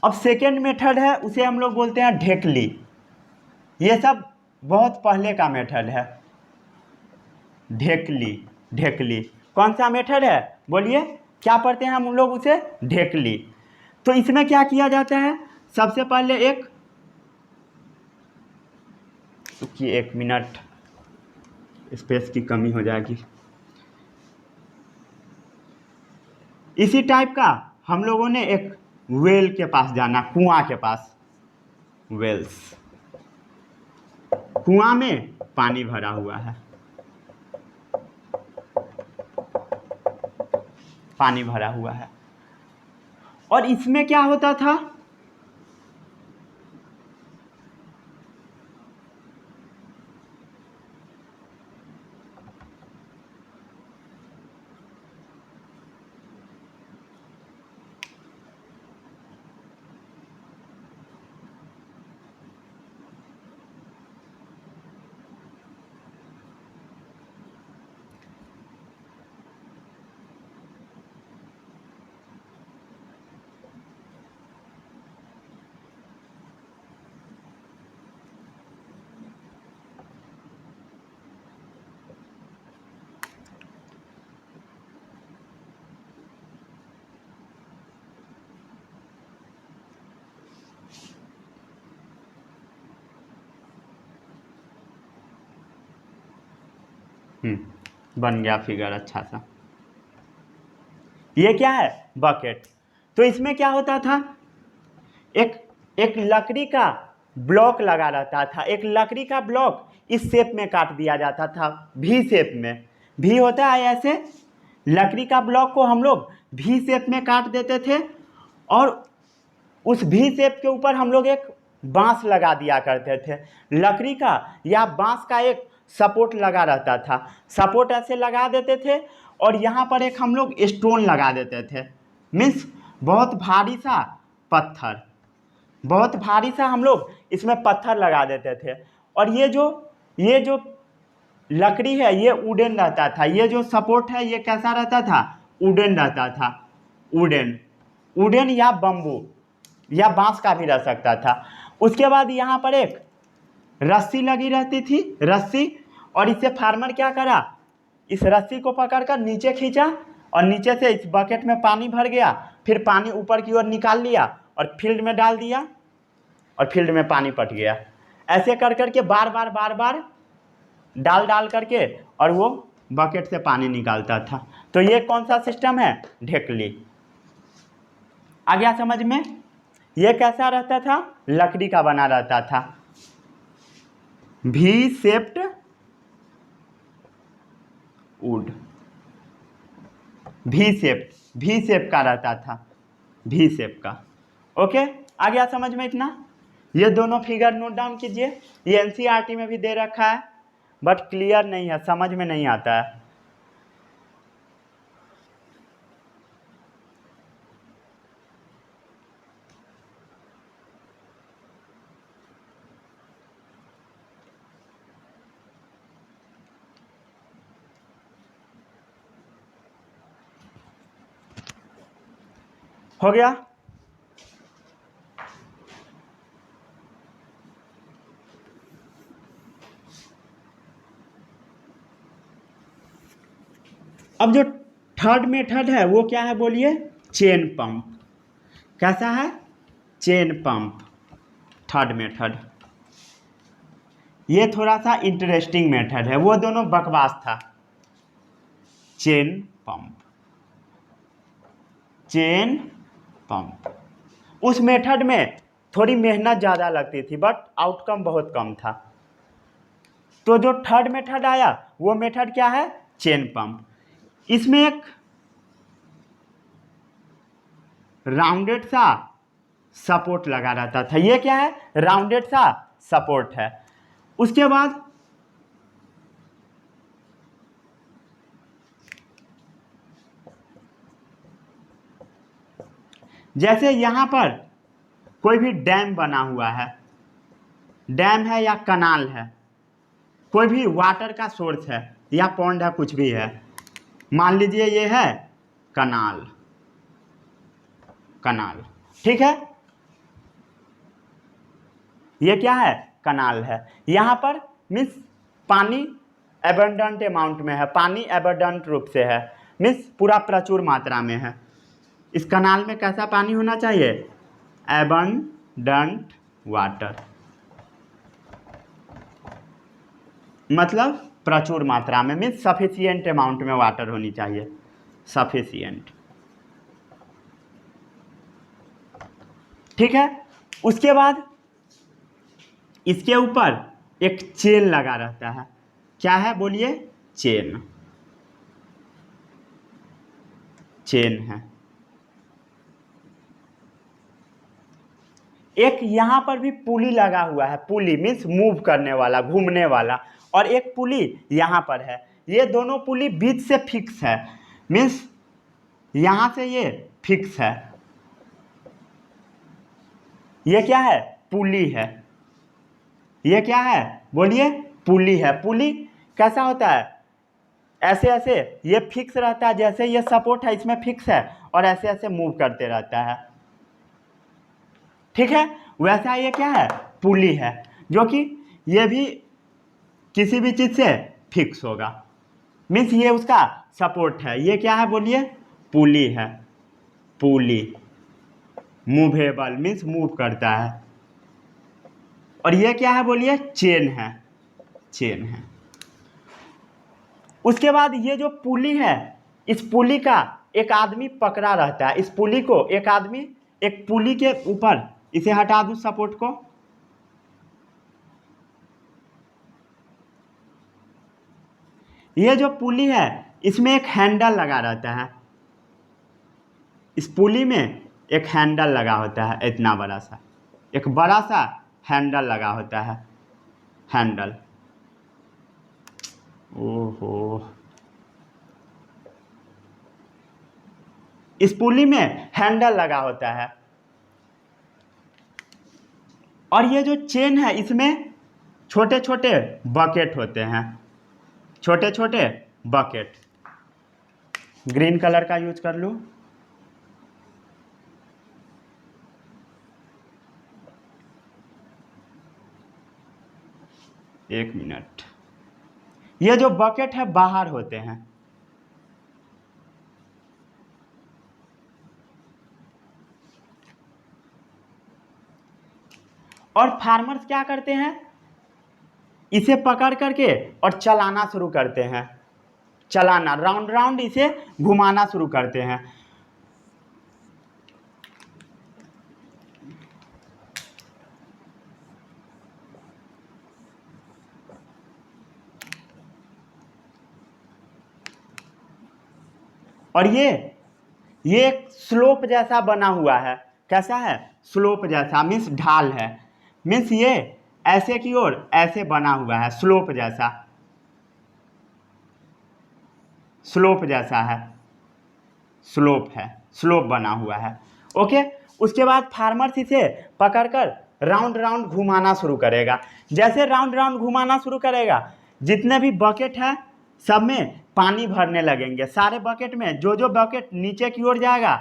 अब सेकेंड मेथड है, उसे हम लोग बोलते हैं ढेकली। ये सब बहुत पहले का मेथड है। ढेकली। ढेकली कौन सा मेथड है बोलिए? क्या पढ़ते हैं हम लोग उसे? ढेकली। तो इसमें क्या किया जाता है? सबसे पहले एक मिनट, स्पेस की कमी हो जाएगी। इसी टाइप का हम लोगों ने एक वेल के पास जाना, कुआं के पास। वेल्स। कुआं में पानी भरा हुआ है। पानी भरा हुआ है। और इसमें क्या होता था? बन गया फिगर अच्छा सा। ये क्या है? बकेट। तो इसमें क्या होता था? एक एक लकड़ी का ब्लॉक लगा रहता था। एक लकड़ी का ब्लॉक इस शेप में काट दिया जाता था, भी शेप में। भी होता है ऐसे, लकड़ी का ब्लॉक को हम लोग भी शेप में काट देते थे और उस भी शेप के ऊपर हम लोग एक बांस लगा दिया करते थे। लकड़ी का या बांस का एक सपोर्ट लगा रहता था, सपोर्ट ऐसे लगा देते थे और यहाँ पर एक हम लोग स्टोन लगा देते थे। मीन्स बहुत भारी सा पत्थर, बहुत भारी सा हम लोग इसमें पत्थर लगा देते थे। और ये जो लकड़ी है ये वुडन रहता था, ये जो सपोर्ट है ये कैसा रहता था, वुडन रहता था। वुडन या बम्बू या बांस का भी रह सकता था। उसके बाद यहाँ पर एक रस्सी लगी रहती थी, रस्सी, और इसे फार्मर क्या करा, इस रस्सी को पकड़कर नीचे खींचा और नीचे से इस बकेट में पानी भर गया, फिर पानी ऊपर की ओर निकाल लिया और फील्ड में डाल दिया और फील्ड में पानी पट गया। ऐसे कर करके बार बार डाल करके और वो बकेट से पानी निकालता था। तो ये कौन सा सिस्टम है, ढेकली। आ गया समझ में। ये कैसा रहता था, लकड़ी का बना रहता था, V shaped would, V shape का रहता था, वी शेप का। ओके, आ गया समझ में इतना। ये दोनों फिगर नोट डाउन कीजिए, ये एनसीईआरटी में भी दे रखा है बट क्लियर नहीं है, समझ में नहीं आता है। हो गया। अब जो थर्ड मेथड है वो क्या है बोलिए, चेन पंप। कैसा है, चेन पंप, थर्ड मेथड। ये थोड़ा सा इंटरेस्टिंग मेथड है, वो दोनों बकवास था। चेन पंप, चेन पंप, उस मेथड में थोड़ी मेहनत ज़्यादा लगती थी बट आउटकम बहुत कम था। तो जो थर्ड मेथड आया वो मेथड क्या है, चेन पंप। इसमें एक राउंडेड सा सपोर्ट लगा रहता था। ये क्या है, राउंडेड सा सपोर्ट है। उसके बाद जैसे यहाँ पर कोई भी डैम बना हुआ है, डैम है या कनाल है, कोई भी वाटर का सोर्स है या पॉन्ड है, कुछ भी है, मान लीजिए ये है कनाल, कनाल, ठीक है, ये क्या है, कनाल है। यहाँ पर मीन्स पानी एबंडेंट अमाउंट में है, पानी एबंडेंट रूप से है, मीन्स पूरा प्रचुर मात्रा में है। इस कनाल में कैसा पानी होना चाहिए, एबंडेंट वाटर, मतलब प्रचुर मात्रा में, मीन्स सफिशिएंट अमाउंट में वाटर होनी चाहिए, सफिशिएंट, ठीक है। उसके बाद इसके ऊपर एक चेन लगा रहता है, क्या है बोलिए, चेन, चेन है। एक यहाँ पर भी पुली लगा हुआ है, पुली मीन्स मूव करने वाला, घूमने वाला, और एक पुली यहाँ पर है। ये दोनों पुली बीच से फिक्स है, मीन्स यहाँ से ये फिक्स है। ये क्या है, पुली है। ये क्या है बोलिए, पुली है। पुली कैसा होता है, ऐसे ऐसे ये फिक्स रहता है, जैसे ये सपोर्ट है इसमें फिक्स है और ऐसे ऐसे मूव करते रहता है, ठीक है। वैसा ये क्या है, पुली है, जो कि ये भी किसी भी चीज़ से फिक्स होगा, मीन्स ये उसका सपोर्ट है। ये क्या है बोलिए, पुली है, पुली, मूवेबल मीन्स मूव करता है। और ये क्या है बोलिए, चेन है, चेन है। उसके बाद ये जो पुली है, इस पुली का एक आदमी पकड़ा रहता है, इस पुली को एक आदमी एक पुली के ऊपर, इसे हटा दूं सपोर्ट को, ये जो पुली है इसमें एक हैंडल लगा रहता है, इस पुली में एक हैंडल लगा होता है, इतना बड़ा सा, एक बड़ा सा हैंडल लगा होता है, हैंडल। ओहो, इस पुली में हैंडल लगा होता है और ये जो चेन है इसमें छोटे छोटे बकेट होते हैं, छोटे छोटे बकेट। ग्रीन कलर का यूज कर लूँ। एक मिनट। ये जो बकेट है बाहर होते हैं और फार्मर्स क्या करते हैं, इसे पकड़ करके और चलाना शुरू करते हैं, चलाना, राउंड राउंड इसे घुमाना शुरू करते हैं। और ये एक स्लोप जैसा बना हुआ है। कैसा है? स्लोप जैसा, मीन्स ढाल है, मीन्स ये ऐसे की ओर ऐसे बना हुआ है, स्लोप जैसा, स्लोप जैसा है, स्लोप है, स्लोप बना हुआ है। ओके, उसके बाद फार्मर्स इसे पकड़कर राउंड राउंड घुमाना शुरू करेगा। जैसे राउंड राउंड घुमाना शुरू करेगा, जितने भी बकेट है सब में पानी भरने लगेंगे। सारे बकेट में जो बकेट नीचे की ओर जाएगा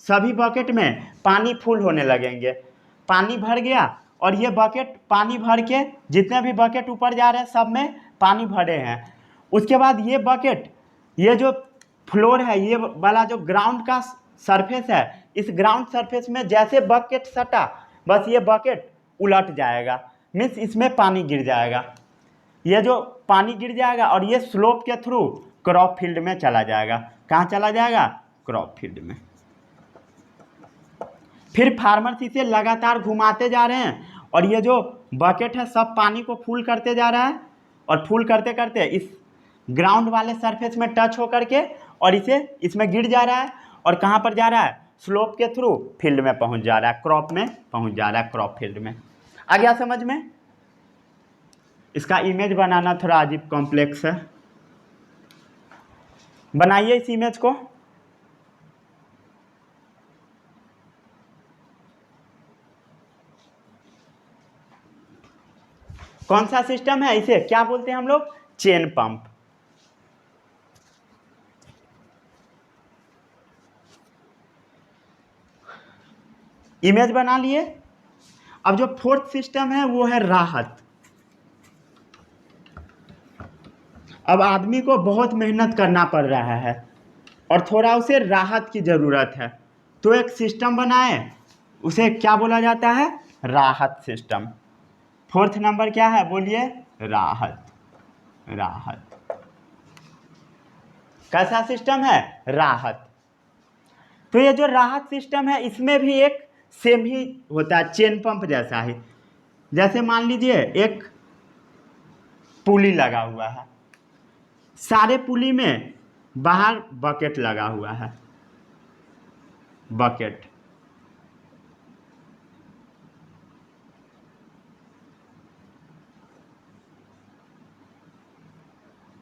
सभी बकेट में पानी फुल होने लगेंगे। पानी भर गया और ये बकेट पानी भर के जितने भी बकेट ऊपर जा रहे हैं सब में पानी भरे हैं। उसके बाद ये बकेट, ये जो फ्लोर है, ये वाला जो ग्राउंड का सरफेस है, इस ग्राउंड सरफेस में जैसे बकेट सटा बस ये बकेट उलट जाएगा, मीन्स इसमें पानी गिर जाएगा। ये जो पानी गिर जाएगा और ये स्लोप के थ्रू क्रॉप फील्ड में चला जाएगा। कहाँ चला जाएगा? क्रॉप फील्ड में। फिर फार्मर्स इसे लगातार घुमाते जा रहे हैं और ये जो बकेट है सब पानी को फुल करते जा रहा है और फुल करते करते इस ग्राउंड वाले सरफेस में टच होकर के और इसे इसमें गिर जा रहा है और कहाँ पर जा रहा है? स्लोप के थ्रू फील्ड में पहुंच जा रहा है, क्रॉप में पहुंच जा रहा है, क्रॉप फील्ड में। आ गया समझ में? इसका इमेज बनाना थोड़ा अजीब कॉम्प्लेक्स है, बनाइए इस इमेज को। कौन सा सिस्टम है? इसे क्या बोलते हैं हम लोग? Chain pump. इमेज बना लिए। अब जो फोर्थ सिस्टम है वो है राहत। अब आदमी को बहुत मेहनत करना पड़ रहा है और थोड़ा उसे राहत की ज़रूरत है, तो एक सिस्टम बनाए, उसे क्या बोला जाता है? राहत सिस्टम। फोर्थ नंबर क्या है? बोलिए। राहत। राहत कैसा सिस्टम है? राहत। तो ये जो राहत सिस्टम है इसमें भी एक सेम ही होता है, चेन पंप जैसा ही। जैसे मान लीजिए एक पुली लगा हुआ है, सारे पुली में बाहर बकेट लगा हुआ है, बकेट।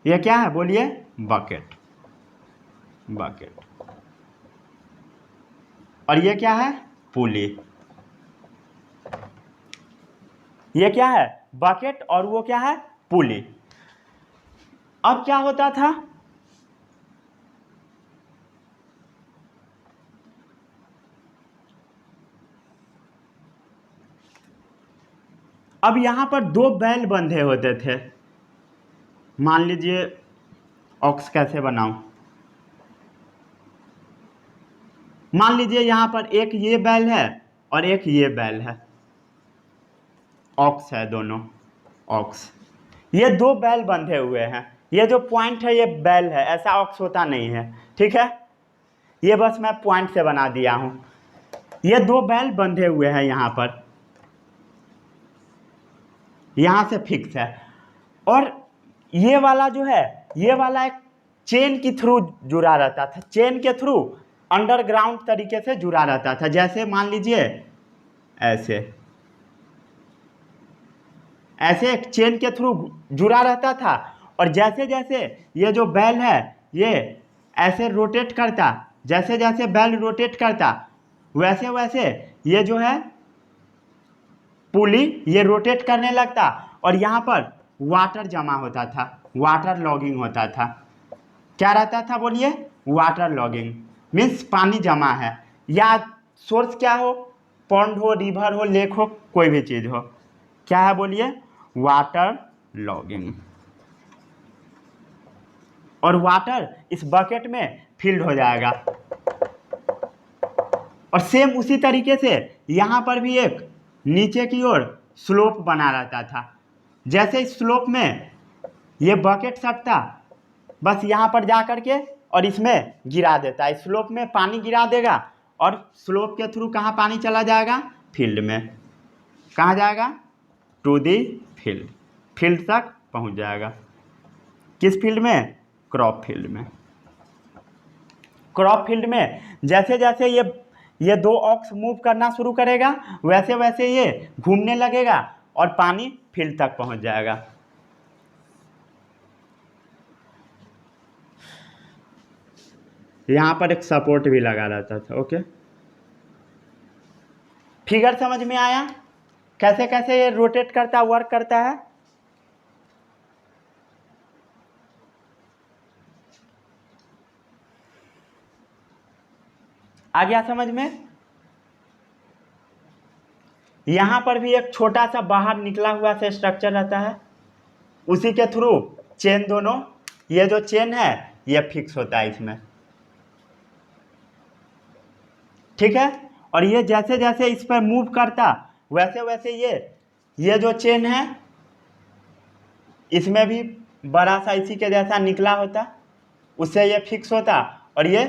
ये क्या है? बोलिए। बकेट। बकेट। और ये क्या है? पुली। ये क्या है? बकेट और वो क्या है? पुली। अब क्या होता था? अब यहां पर दो बैल बंधे होते थे। मान लीजिए ऑक्स कैसे बनाऊं? मान लीजिए यहां पर एक ये बैल है और एक ये बैल है, ऑक्स है दोनों, ऑक्स। ये दो बैल बंधे हुए हैं, ये जो पॉइंट है ये बैल है, ऐसा ऑक्स होता नहीं है, ठीक है? ये बस मैं पॉइंट से बना दिया हूं। ये दो बैल बंधे हुए हैं यहां पर, यहां से फिक्स है। और ये वाला जो है, ये वाला एक चेन के थ्रू जुड़ा रहता था, चेन के थ्रू अंडरग्राउंड तरीके से जुड़ा रहता था। जैसे मान लीजिए ऐसे, ऐसे एक चेन के थ्रू जुड़ा रहता था, और जैसे जैसे ये जो बैल है ये ऐसे रोटेट करता, जैसे जैसे बैल रोटेट करता वैसे वैसे ये जो है पुली ये रोटेट करने लगता, और यहाँ पर वाटर जमा होता था, वाटर लॉगिंग होता था। क्या रहता था बोलिए? वाटर लॉगिंग मीन्स पानी जमा है, या सोर्स क्या हो, पॉन्ड हो, रिवर हो, लेक हो, कोई भी चीज़ हो, क्या है बोलिए? Water logging. और वाटर इस बकेट में फिल्ड हो जाएगा। और सेम उसी तरीके से यहाँ पर भी एक नीचे की ओर स्लोप बना रहता था। जैसे इस स्लोप में ये बकेट सटता, बस यहाँ पर जा कर के और इसमें गिरा देता है, स्लोप में पानी गिरा देगा, और स्लोप के थ्रू कहाँ पानी चला जाएगा? फील्ड में। कहाँ जाएगा? टू दी फील्ड, फील्ड तक पहुँच जाएगा। किस फील्ड में? क्रॉप फील्ड में। क्रॉप फील्ड में जैसे जैसे ये दो ऑक्स मूव करना शुरू करेगा वैसे वैसे ये घूमने लगेगा और पानी फील्ड तक पहुंच जाएगा। यहाँ पर एक सपोर्ट भी लगा रहता था। ओके, फिगर समझ में आया कैसे कैसे ये रोटेट करता, वर्क करता है? आ गया समझ में? यहाँ पर भी एक छोटा सा बाहर निकला हुआ से स्ट्रक्चर रहता है, उसी के थ्रू चेन दोनों, ये जो चेन है ये फिक्स होता है इसमें, ठीक है। और ये जैसे जैसे इस पर मूव करता वैसे वैसे ये जो चेन है इसमें भी बड़ा सा इसी के जैसा निकला होता, उससे ये फिक्स होता। और ये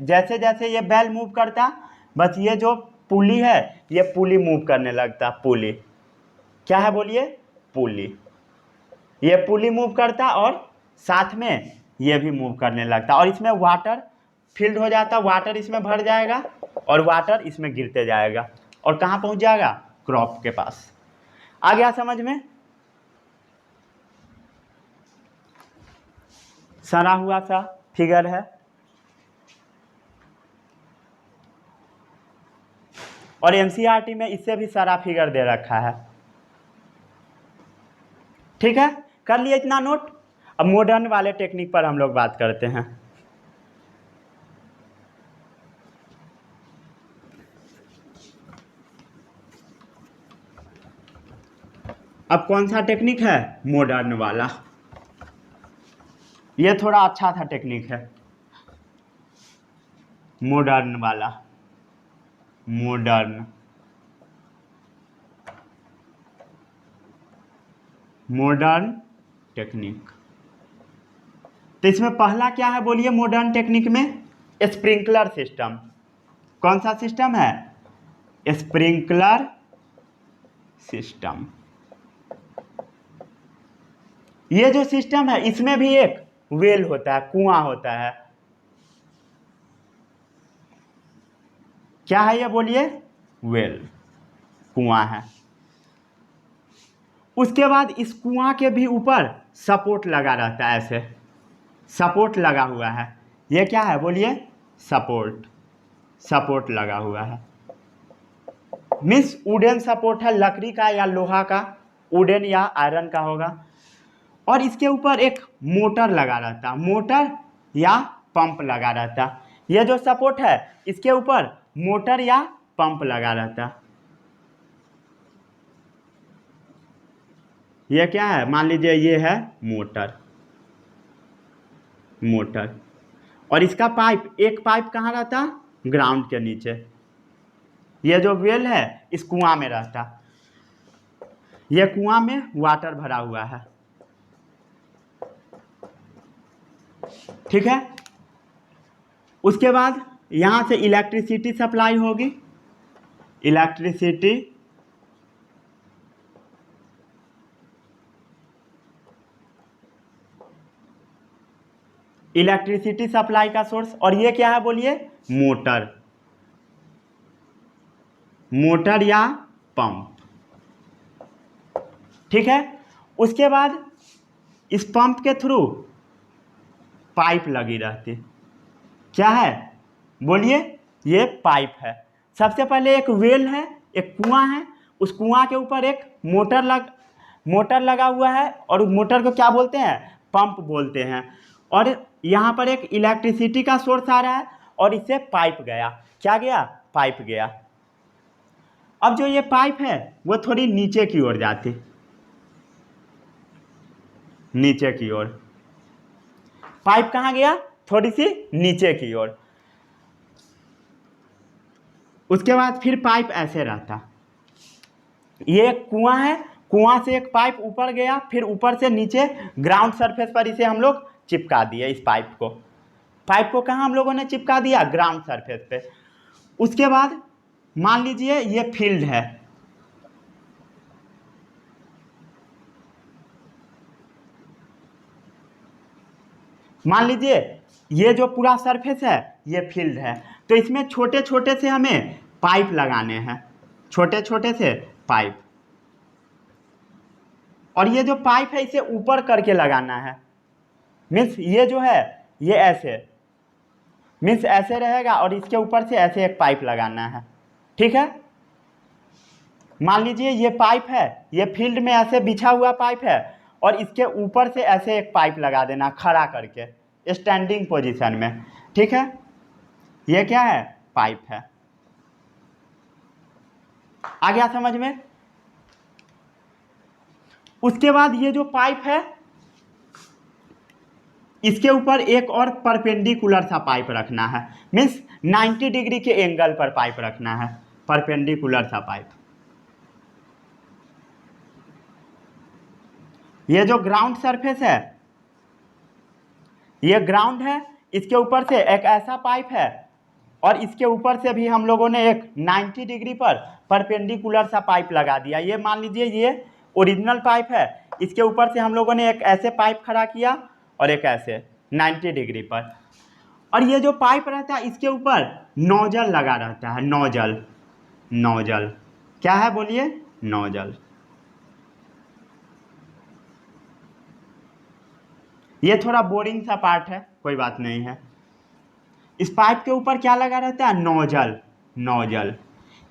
जैसे जैसे ये बैल मूव करता, बस ये जो पुली है ये पुली मूव करने लगता। पुली क्या है बोलिए? पुली। ये पुली मूव करता और साथ में ये भी मूव करने लगता, और इसमें वाटर फील्ड हो जाता, वाटर इसमें भर जाएगा और वाटर इसमें गिरते जाएगा, और कहाँ पहुँच जाएगा? क्रॉप के पास। आ गया समझ में? सना हुआ सा फिगर है, और एनसीईआरटी में इससे भी सारा फिगर दे रखा है, ठीक है। कर लिए इतना नोट? अब मॉडर्न वाले टेक्निक पर हम लोग बात करते हैं। अब कौन सा टेक्निक है? मॉडर्न वाला। ये थोड़ा अच्छा था टेक्निक है, मॉडर्न वाला। Modern technique. तो इसमें पहला क्या है बोलिए? मॉडर्न टेक्निक में स्प्रिंकलर सिस्टम। कौन सा सिस्टम है? Sprinkler system. ये जो सिस्टम है इसमें भी एक वेल होता है, कुआं होता है। क्या है ये बोलिए? वेल, कुआं है। उसके बाद इस कुआं के भी ऊपर सपोर्ट लगा रहता है, ऐसे सपोर्ट लगा हुआ है। ये क्या है बोलिए? सपोर्ट लगा हुआ है। मीन्स वुडन सपोर्ट है, लकड़ी का या लोहा का, वुडन या आयरन का होगा। और इसके ऊपर एक मोटर लगा रहता, मोटर या पंप लगा रहता। ये जो सपोर्ट है इसके ऊपर मोटर या पंप लगा रहता। ये क्या है? मान लीजिए ये है मोटर, और इसका पाइप, एक पाइप कहाँ रहता? ग्राउंड के नीचे। ये जो वेल है इस कुआं में रहता, ये कुआं में वाटर भरा हुआ है, ठीक है। उसके बाद यहाँ से इलेक्ट्रिसिटी सप्लाई होगी, इलेक्ट्रिसिटी सप्लाई का सोर्स। और ये क्या है बोलिए? मोटर या पंप। ठीक है। उसके बाद इस पंप के थ्रू पाइप लगी रहती, क्या है बोलिए, ये पाइप है। सबसे पहले एक वेल है, एक कुआं है, उस कुआं के ऊपर एक मोटर लगा हुआ है और उस मोटर को क्या बोलते हैं, पंप बोलते हैं। और यहाँ पर एक इलेक्ट्रिसिटी का सोर्स आ रहा है और इससे पाइप गया, क्या गया, पाइप गया। अब जो ये पाइप है वो थोड़ी नीचे की ओर जाती, नीचे की ओर, पाइप कहाँ गया, थोड़ी सी नीचे की ओर। उसके बाद फिर पाइप ऐसे रहता, ये एक कुआं है, कुआं से एक पाइप ऊपर गया, फिर ऊपर से नीचे ग्राउंड सरफेस पर इसे हम लोग चिपका दिए इस पाइप को। पाइप को कहाँ हम लोगों ने चिपका दिया, ग्राउंड सरफेस पे। उसके बाद मान लीजिए ये फील्ड है, मान लीजिए ये जो पूरा सरफेस है ये फील्ड है, तो इसमें छोटे छोटे से हमें पाइप लगाने हैं, छोटे छोटे से पाइप। और ये जो पाइप है इसे ऊपर करके लगाना है, मीन्स ये जो है ये ऐसे, मीन्स ऐसे रहेगा और इसके ऊपर से ऐसे एक पाइप लगाना है, ठीक है। मान लीजिए ये पाइप है, ये फील्ड में ऐसे बिछा हुआ पाइप है और इसके ऊपर से ऐसे एक पाइप लगा देना खड़ा करके स्टैंडिंग पोजीशन में, ठीक है। ये क्या है, पाइप है। आ गया समझ में। उसके बाद ये जो पाइप है इसके ऊपर एक और परपेंडिकुलर सा पाइप रखना है, मीन्स 90 डिग्री के एंगल पर पाइप रखना है, परपेंडिकुलर सा पाइप। ये जो ग्राउंड सरफेस है ये ग्राउंड है, इसके ऊपर से एक ऐसा पाइप है और इसके ऊपर से भी हम लोगों ने एक 90 डिग्री पर परपेंडिकुलर सा पाइप लगा दिया। ये मान लीजिए ये ओरिजिनल पाइप है, इसके ऊपर से हम लोगों ने एक ऐसे पाइप खड़ा किया और एक ऐसे 90 डिग्री पर। और ये जो पाइप रहता है इसके ऊपर नोजल लगा रहता है, नोजल, नोजल क्या है बोलिए, नोजल। ये थोड़ा बोरिंग सा पार्ट है, कोई बात नहीं है। इस पाइप के ऊपर क्या लगा रहता है, नोजल, नोजल।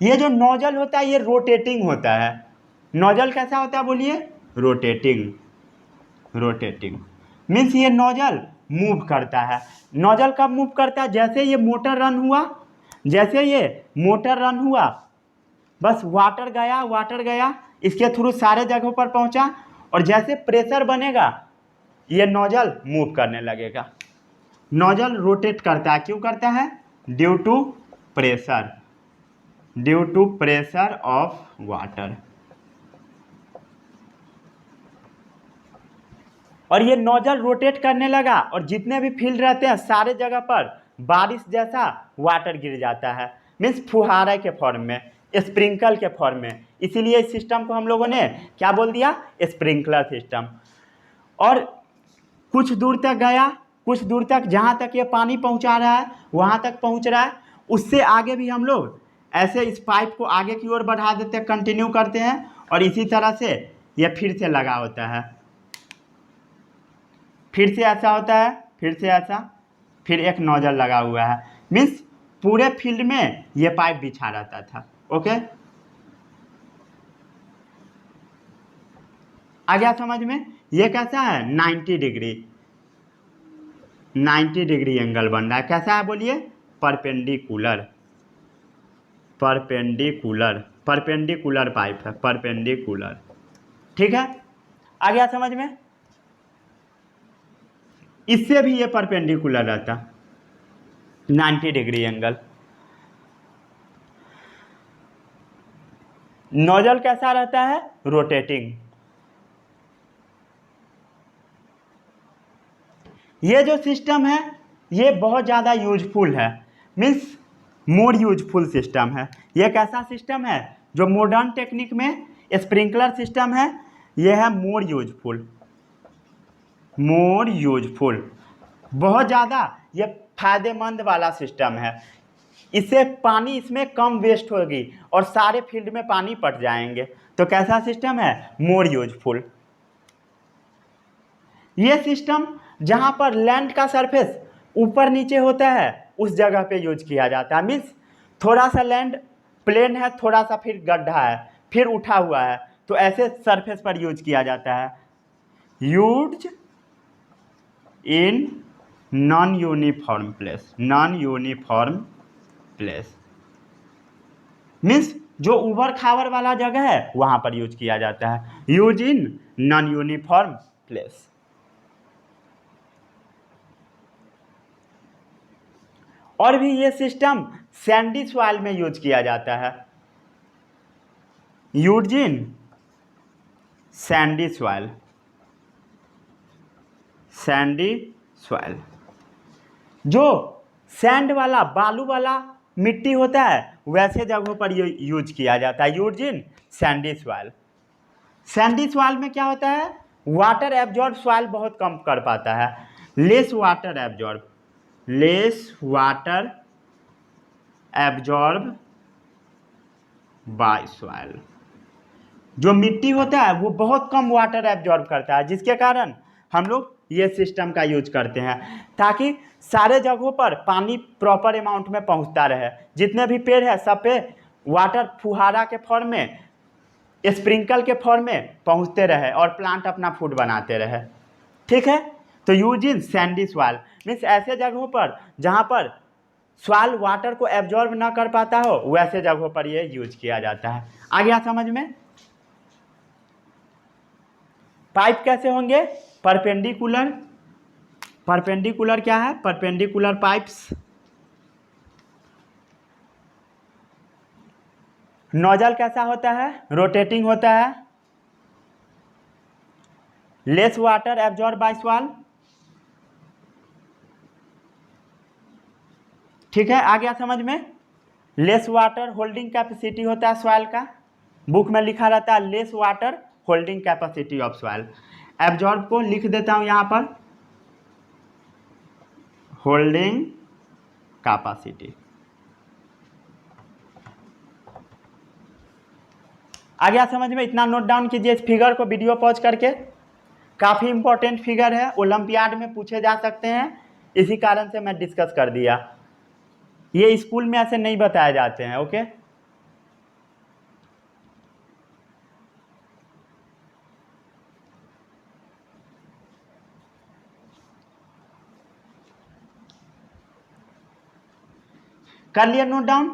ये जो नोजल होता है ये रोटेटिंग होता है। नोजल कैसा होता है बोलिए, रोटेटिंग, रोटेटिंग मीन्स ये नोजल मूव करता है। नोजल कब मूव करता है, जैसे ये मोटर रन हुआ, जैसे ये मोटर रन हुआ बस वाटर गया, वाटर गया इसके थ्रू सारे जगहों पर पहुंचा और जैसे प्रेशर बनेगा ये नोजल मूव करने लगेगा। नोजल रोटेट करता है, क्यों करता है, due to pressure, due to pressure of water. और ये नोजल रोटेट करने लगा और जितने भी फील्ड रहते हैं सारे जगह पर बारिश जैसा वाटर गिर जाता है, मीन्स फुहारे के फॉर्म में, स्प्रिंकल के फॉर्म में। इसीलिए इस सिस्टम को हम लोगों ने क्या बोल दिया, स्प्रिंकलर सिस्टम। और कुछ दूर तक गया, कुछ दूर तक जहाँ तक ये पानी पहुँचा रहा है वहाँ तक पहुँच रहा है, उससे आगे भी हम लोग ऐसे इस पाइप को आगे की ओर बढ़ा देते हैं, कंटिन्यू करते हैं और इसी तरह से ये फिर से लगा होता है, फिर से ऐसा होता है, फिर से ऐसा, फिर एक नोजल लगा हुआ है, मीन्स पूरे फील्ड में ये पाइप बिछा रहता था। ओके, आ गया समझ में। ये कैसा है, 90 डिग्री, 90 डिग्री एंगल बन रहा है। कैसा है बोलिए, परपेंडिकुलर, परपेंडिकुलर, परपेंडिकुलर पाइप है, परपेंडिकुलर। ठीक है, आ गया समझ में। इससे भी ये परपेंडिकुलर रहता, 90 डिग्री एंगल। नोजल कैसा रहता है, रोटेटिंग। ये जो सिस्टम है ये बहुत ज़्यादा यूजफुल है, मीन्स मोर यूजफुल सिस्टम है। ये कैसा सिस्टम है, जो मॉडर्न टेक्निक में स्प्रिंकलर सिस्टम है, ये है मोर यूजफुल, मोर यूजफुल, बहुत ज़्यादा ये फायदेमंद वाला सिस्टम है। इससे पानी इसमें कम वेस्ट होगी और सारे फील्ड में पानी पट जाएंगे। तो कैसा सिस्टम है, मोर यूजफुल। ये सिस्टम जहां पर लैंड का सरफेस ऊपर नीचे होता है उस जगह पे यूज किया जाता है। मीन्स थोड़ा सा लैंड प्लेन है, थोड़ा सा फिर गड्ढा है, फिर उठा हुआ है, तो ऐसे सरफेस पर यूज किया जाता है। Use in non uniform place, non uniform place means जो उबड़ खाबड़ वाला जगह है वहां पर यूज किया जाता है। Use in non uniform place. और भी ये सिस्टम सैंडी सॉइल में यूज किया जाता है। Use in Sandy soil, Sandy soil जो सैंड वाला बालू वाला मिट्टी होता है वैसे जगहों पर यूज किया जाता है। Use in Sandy soil. Sandy soil में क्या होता है, वाटर एब्जॉर्ब सॉइल बहुत कम कर पाता है, less water absorb, less water absorb by soil. जो मिट्टी होता है वो बहुत कम वाटर एब्जॉर्ब करता है, जिसके कारण हम लोग ये सिस्टम का यूज करते हैं ताकि सारे जगहों पर पानी प्रॉपर अमाउंट में पहुंचता रहे। जितने भी पेड़ है सब पे वाटर फुहारा के फॉर्म में, स्प्रिंकल के फॉर्म में पहुंचते रहे और प्लांट अपना फूड बनाते रहे। ठीक है, तो use in Sandy soil means ऐसे जगहों पर जहां पर सॉइल वाटर को एब्जॉर्ब ना कर पाता हो वैसे जगहों पर ये यूज किया जाता है। आ गया समझ में। पाइप कैसे होंगे, परपेंडिकुलर। परपेंडिकुलर क्या है, परपेंडिकुलर पाइप्स। नोजल कैसा होता है, रोटेटिंग होता है। Less water absorb by soil. ठीक है, आ गया समझ में। लेस वाटर होल्डिंग कैपेसिटी होता है सॉइल का, बुक में लिखा रहता है less water holding capacity of soil. Absorb को लिख देता हूं यहां पर, होल्डिंग कैपेसिटी। आ गया समझ में। इतना नोट डाउन कीजिए इस फिगर को वीडियो पॉज करके, काफ़ी इंपॉर्टेंट फिगर है, ओलंपियाड में पूछे जा सकते हैं, इसी कारण से मैं डिस्कस कर दिया। ये स्कूल में ऐसे नहीं बताए जाते हैं। ओके, कर लिया नोट डाउन।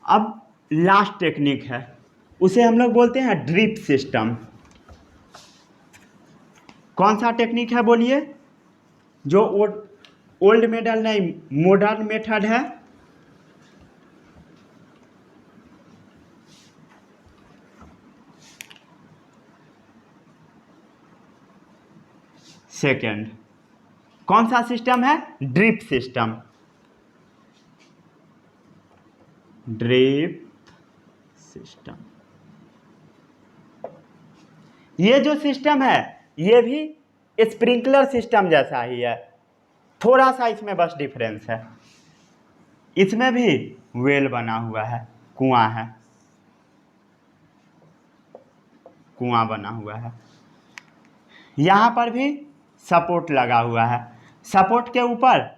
अब लास्ट टेक्निक है, उसे हम लोग बोलते हैं ड्रिप सिस्टम। कौन सा टेक्निक है बोलिए, जो ओल्ड मेथड नहीं मॉडर्न मेथड है। सेकंड, कौन सा सिस्टम है, ड्रिप सिस्टम। ड्रिप सिस्टम, ये जो सिस्टम है ये भी स्प्रिंकलर सिस्टम जैसा ही है, थोड़ा सा इसमें बस डिफरेंस है। इसमें भी वेल बना हुआ है, कुआं है, कुआं बना हुआ है। यहां पर भी सपोर्ट लगा हुआ है, सपोर्ट के ऊपर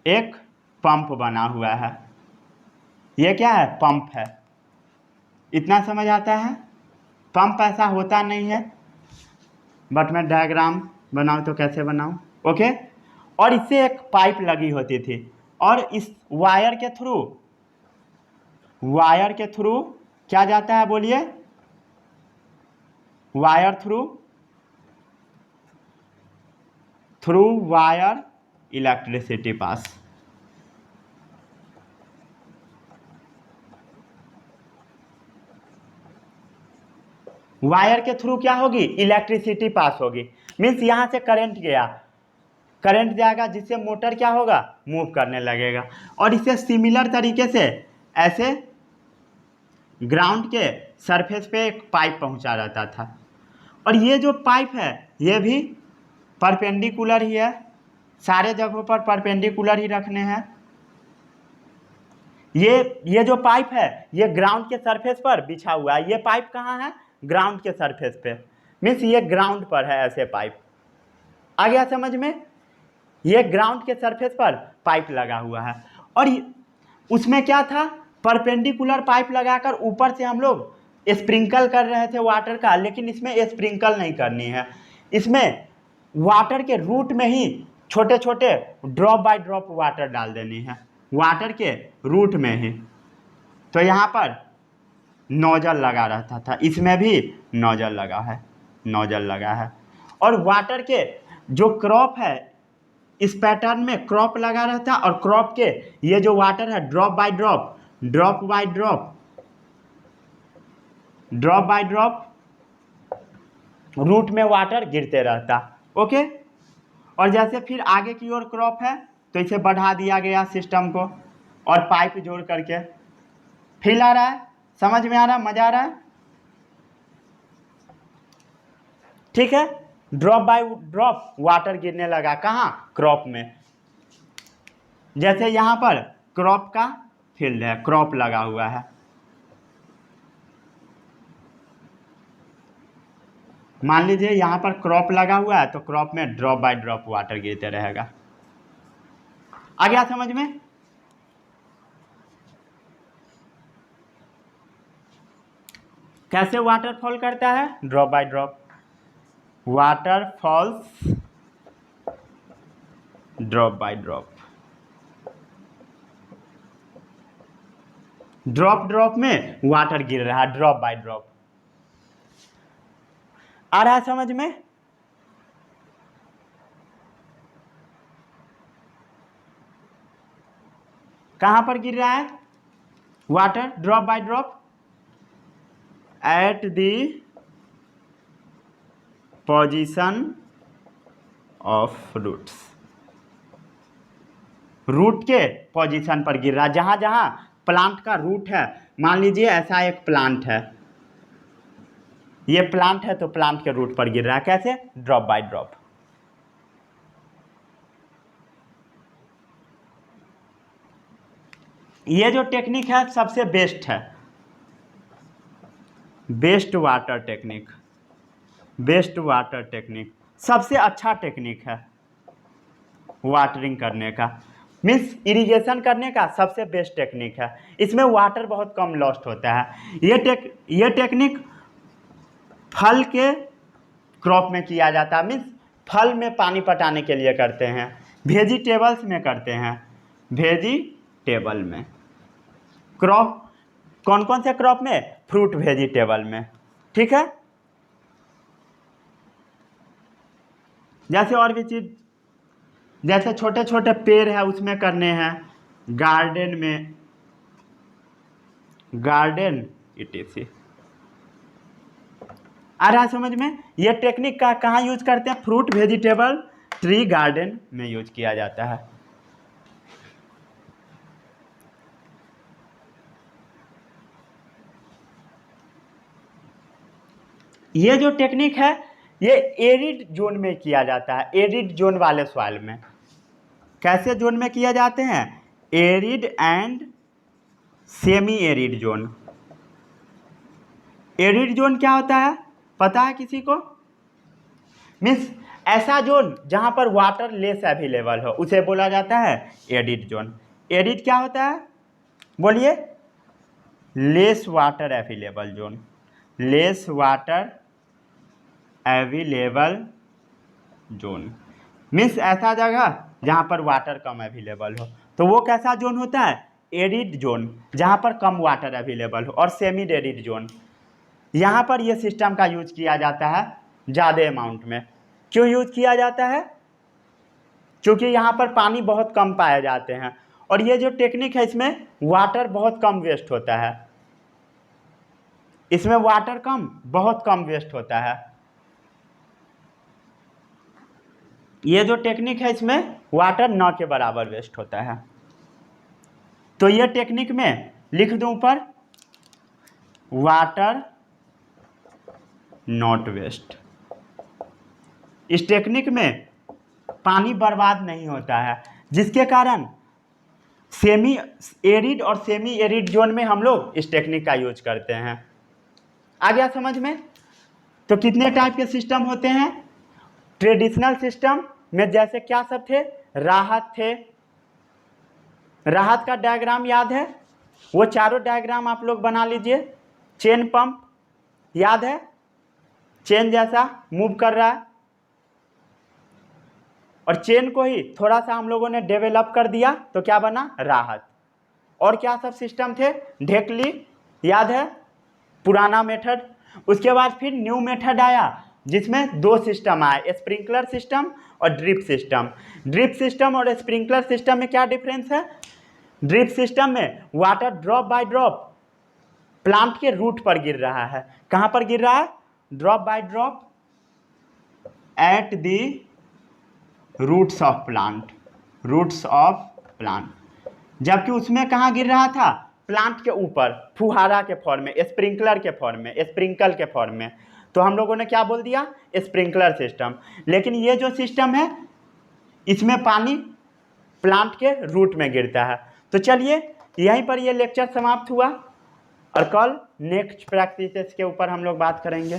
एक पंप बना हुआ है। ये क्या है, पंप है। इतना समझ आता है। पंप ऐसा होता नहीं है, बट मैं डायग्राम बनाऊं तो कैसे बनाऊं। ओके, और इससे एक पाइप लगी होती थी और इस वायर के थ्रू क्या जाता है बोलिए, wire through wire electricity pass. Wire के थ्रू क्या होगी, इलेक्ट्रिसिटी पास होगी। मीन्स यहां से करंट गया, करंट जाएगा जिससे मोटर क्या होगा, मूव करने लगेगा। और इसे सिमिलर तरीके से ऐसे ग्राउंड के सरफेस पे एक पाइप पहुंचा रहता था। और ये जो पाइप है ये भी परपेंडिकुलर ही है, सारे जगहों पर परपेंडिकुलर ही रखने हैं। ये जो पाइप है ये ग्राउंड के सरफेस पर बिछा हुआ है। ये पाइप कहाँ है? ग्राउंड के सरफेस पे, मीन्स ये ग्राउंड पर है ऐसे पाइप। आ गया समझ में? ये ग्राउंड के सरफेस पर पाइप लगा हुआ है और उसमें क्या था, परपेंडिकुलर पाइप लगाकर ऊपर से हम लोग स्प्रिंकल कर रहे थे वाटर का, लेकिन इसमें स्प्रिंकल नहीं करनी है। इसमें वाटर के रूट में ही छोटे छोटे ड्रॉप बाय ड्रॉप वाटर डाल देनी है, वाटर के रूट में ही। तो यहाँ पर नोजल लगा रहता था, इसमें भी नोजल लगा है, नोजल लगा है। और वाटर के जो क्रॉप है इस पैटर्न में क्रॉप लगा रहता है, और क्रॉप के ये जो वाटर है drop by drop, drop by drop, drop by drop root में वाटर गिरते रहता। ओके। और जैसे फिर आगे की ओर क्रॉप है तो इसे बढ़ा दिया गया सिस्टम को और पाइप जोड़ करके। फील आ रहा है? समझ में आ रहा है? मजा आ रहा है? ठीक है। ड्रॉप बाय ड्रॉप वाटर गिरने लगा, कहाँ? क्रॉप में। जैसे यहाँ पर क्रॉप का फील्ड है, क्रॉप लगा हुआ है, मान लीजिए यहाँ पर क्रॉप लगा हुआ है तो क्रॉप में ड्रॉप बाय ड्रॉप वाटर गिरते रहेगा। आ गया समझ में? कैसे वाटर फॉल करता है? Drop by drop. Water falls drop by drop. Drop drop में वाटर गिर रहा है, ड्रॉप बाय ड्रॉप। आ रहा है समझ में? कहां पर गिर रहा है water? Drop by drop at the position of roots. Root के पोजीशन पर गिर रहा है, जहां जहां प्लांट का रूट है। मान लीजिए ऐसा एक प्लांट है, ये प्लांट है तो प्लांट के रूट पर गिर रहा है। कैसे? Drop by drop. ये जो टेक्निक है सबसे बेस्ट है, best water technique, best water technique, सबसे अच्छा टेक्निक है वाटरिंग करने का, मीन्स इरिगेशन करने का सबसे बेस्ट टेक्निक है। इसमें वाटर बहुत कम लॉस्ट होता है। ये टेक्निक फल के क्रॉप में किया जाता है, मीन्स फल में पानी पटाने के लिए करते हैं, वेजिटेबल्स में करते हैं, वेजिटेबल में। क्रॉप कौन कौन से क्रॉप में? फ्रूट वेजिटेबल में। ठीक है। जैसे और भी चीज, जैसे छोटे छोटे पेड़ है उसमें करने हैं, गार्डन में, गार्डन इटीसी। आ रहा है समझ में? ये टेक्निक का कहाँ यूज करते हैं? फ्रूट वेजिटेबल ट्री गार्डन में यूज किया जाता है। ये जो टेक्निक है ये एरिड जोन में किया जाता है, एरिड जोन वाले सॉइल में। कैसे जोन में किया जाते हैं? Arid and semi arid zone. Arid zone क्या होता है पता है किसी को? मीन्स ऐसा जोन जहां पर वाटर लेस अवेलेबल हो उसे बोला जाता है एरिड जोन। एरिड क्या होता है बोलिए? Less water available zone, less water available zone, means ऐसा जगह जहाँ पर वाटर कम अवेलेबल हो, तो वो कैसा जोन होता है? एरिड जोन, जहाँ पर कम वाटर अवेलेबल हो। और सेमी एरिड जोन, यहाँ पर ये सिस्टम का यूज किया जाता है ज़्यादा अमाउंट में। क्यों यूज किया जाता है? क्योंकि यहाँ पर पानी बहुत कम पाए जाते हैं, और ये जो टेक्निक है इसमें वाटर बहुत कम वेस्ट होता है, इसमें वाटर बहुत कम वेस्ट होता है। ये जो टेक्निक है इसमें वाटर न के बराबर वेस्ट होता है। तो ये टेक्निक में लिख दूं ऊपर, वाटर नॉट वेस्ट। इस टेक्निक में पानी बर्बाद नहीं होता है, जिसके कारण सेमी एरिड और सेमी एरिड जोन में हम लोग इस टेक्निक का यूज करते हैं। आ गया समझ में? तो कितने टाइप के सिस्टम होते हैं ट्रेडिशनल सिस्टम में? जैसे क्या सब थे? राहत थे, राहत का डायग्राम याद है? वो चारों डायग्राम आप लोग बना लीजिए। चेन पंप याद है? चेन जैसा मूव कर रहा है, और चेन को ही थोड़ा सा हम लोगों ने डेवलप कर दिया तो क्या बना? राहत। और क्या सब सिस्टम थे? ढेकली याद है? पुराना मेथड। उसके बाद फिर न्यू मेथड आया जिसमें दो सिस्टम आए, स्प्रिंकलर सिस्टम और ड्रिप सिस्टम। ड्रिप सिस्टम और स्प्रिंकलर सिस्टम में क्या डिफरेंस है? ड्रिप सिस्टम में water drop by drop plant के रूट पर गिर रहा है। कहाँ पर गिर रहा है? Drop by drop at the roots of plant, roots of plant. जबकि उसमें कहाँ गिर रहा था? प्लांट के ऊपर, फुहारा के फॉर्म में, स्प्रिंकलर के फॉर्म में, स्प्रिंकल के फॉर्म में। तो हम लोगों ने क्या बोल दिया? Sprinkler system. लेकिन ये जो सिस्टम है इसमें पानी प्लांट के रूट में गिरता है। तो चलिए यहीं पर ये लेक्चर समाप्त हुआ, और कल नेक्स्ट प्रैक्टिसेस के ऊपर हम लोग बात करेंगे।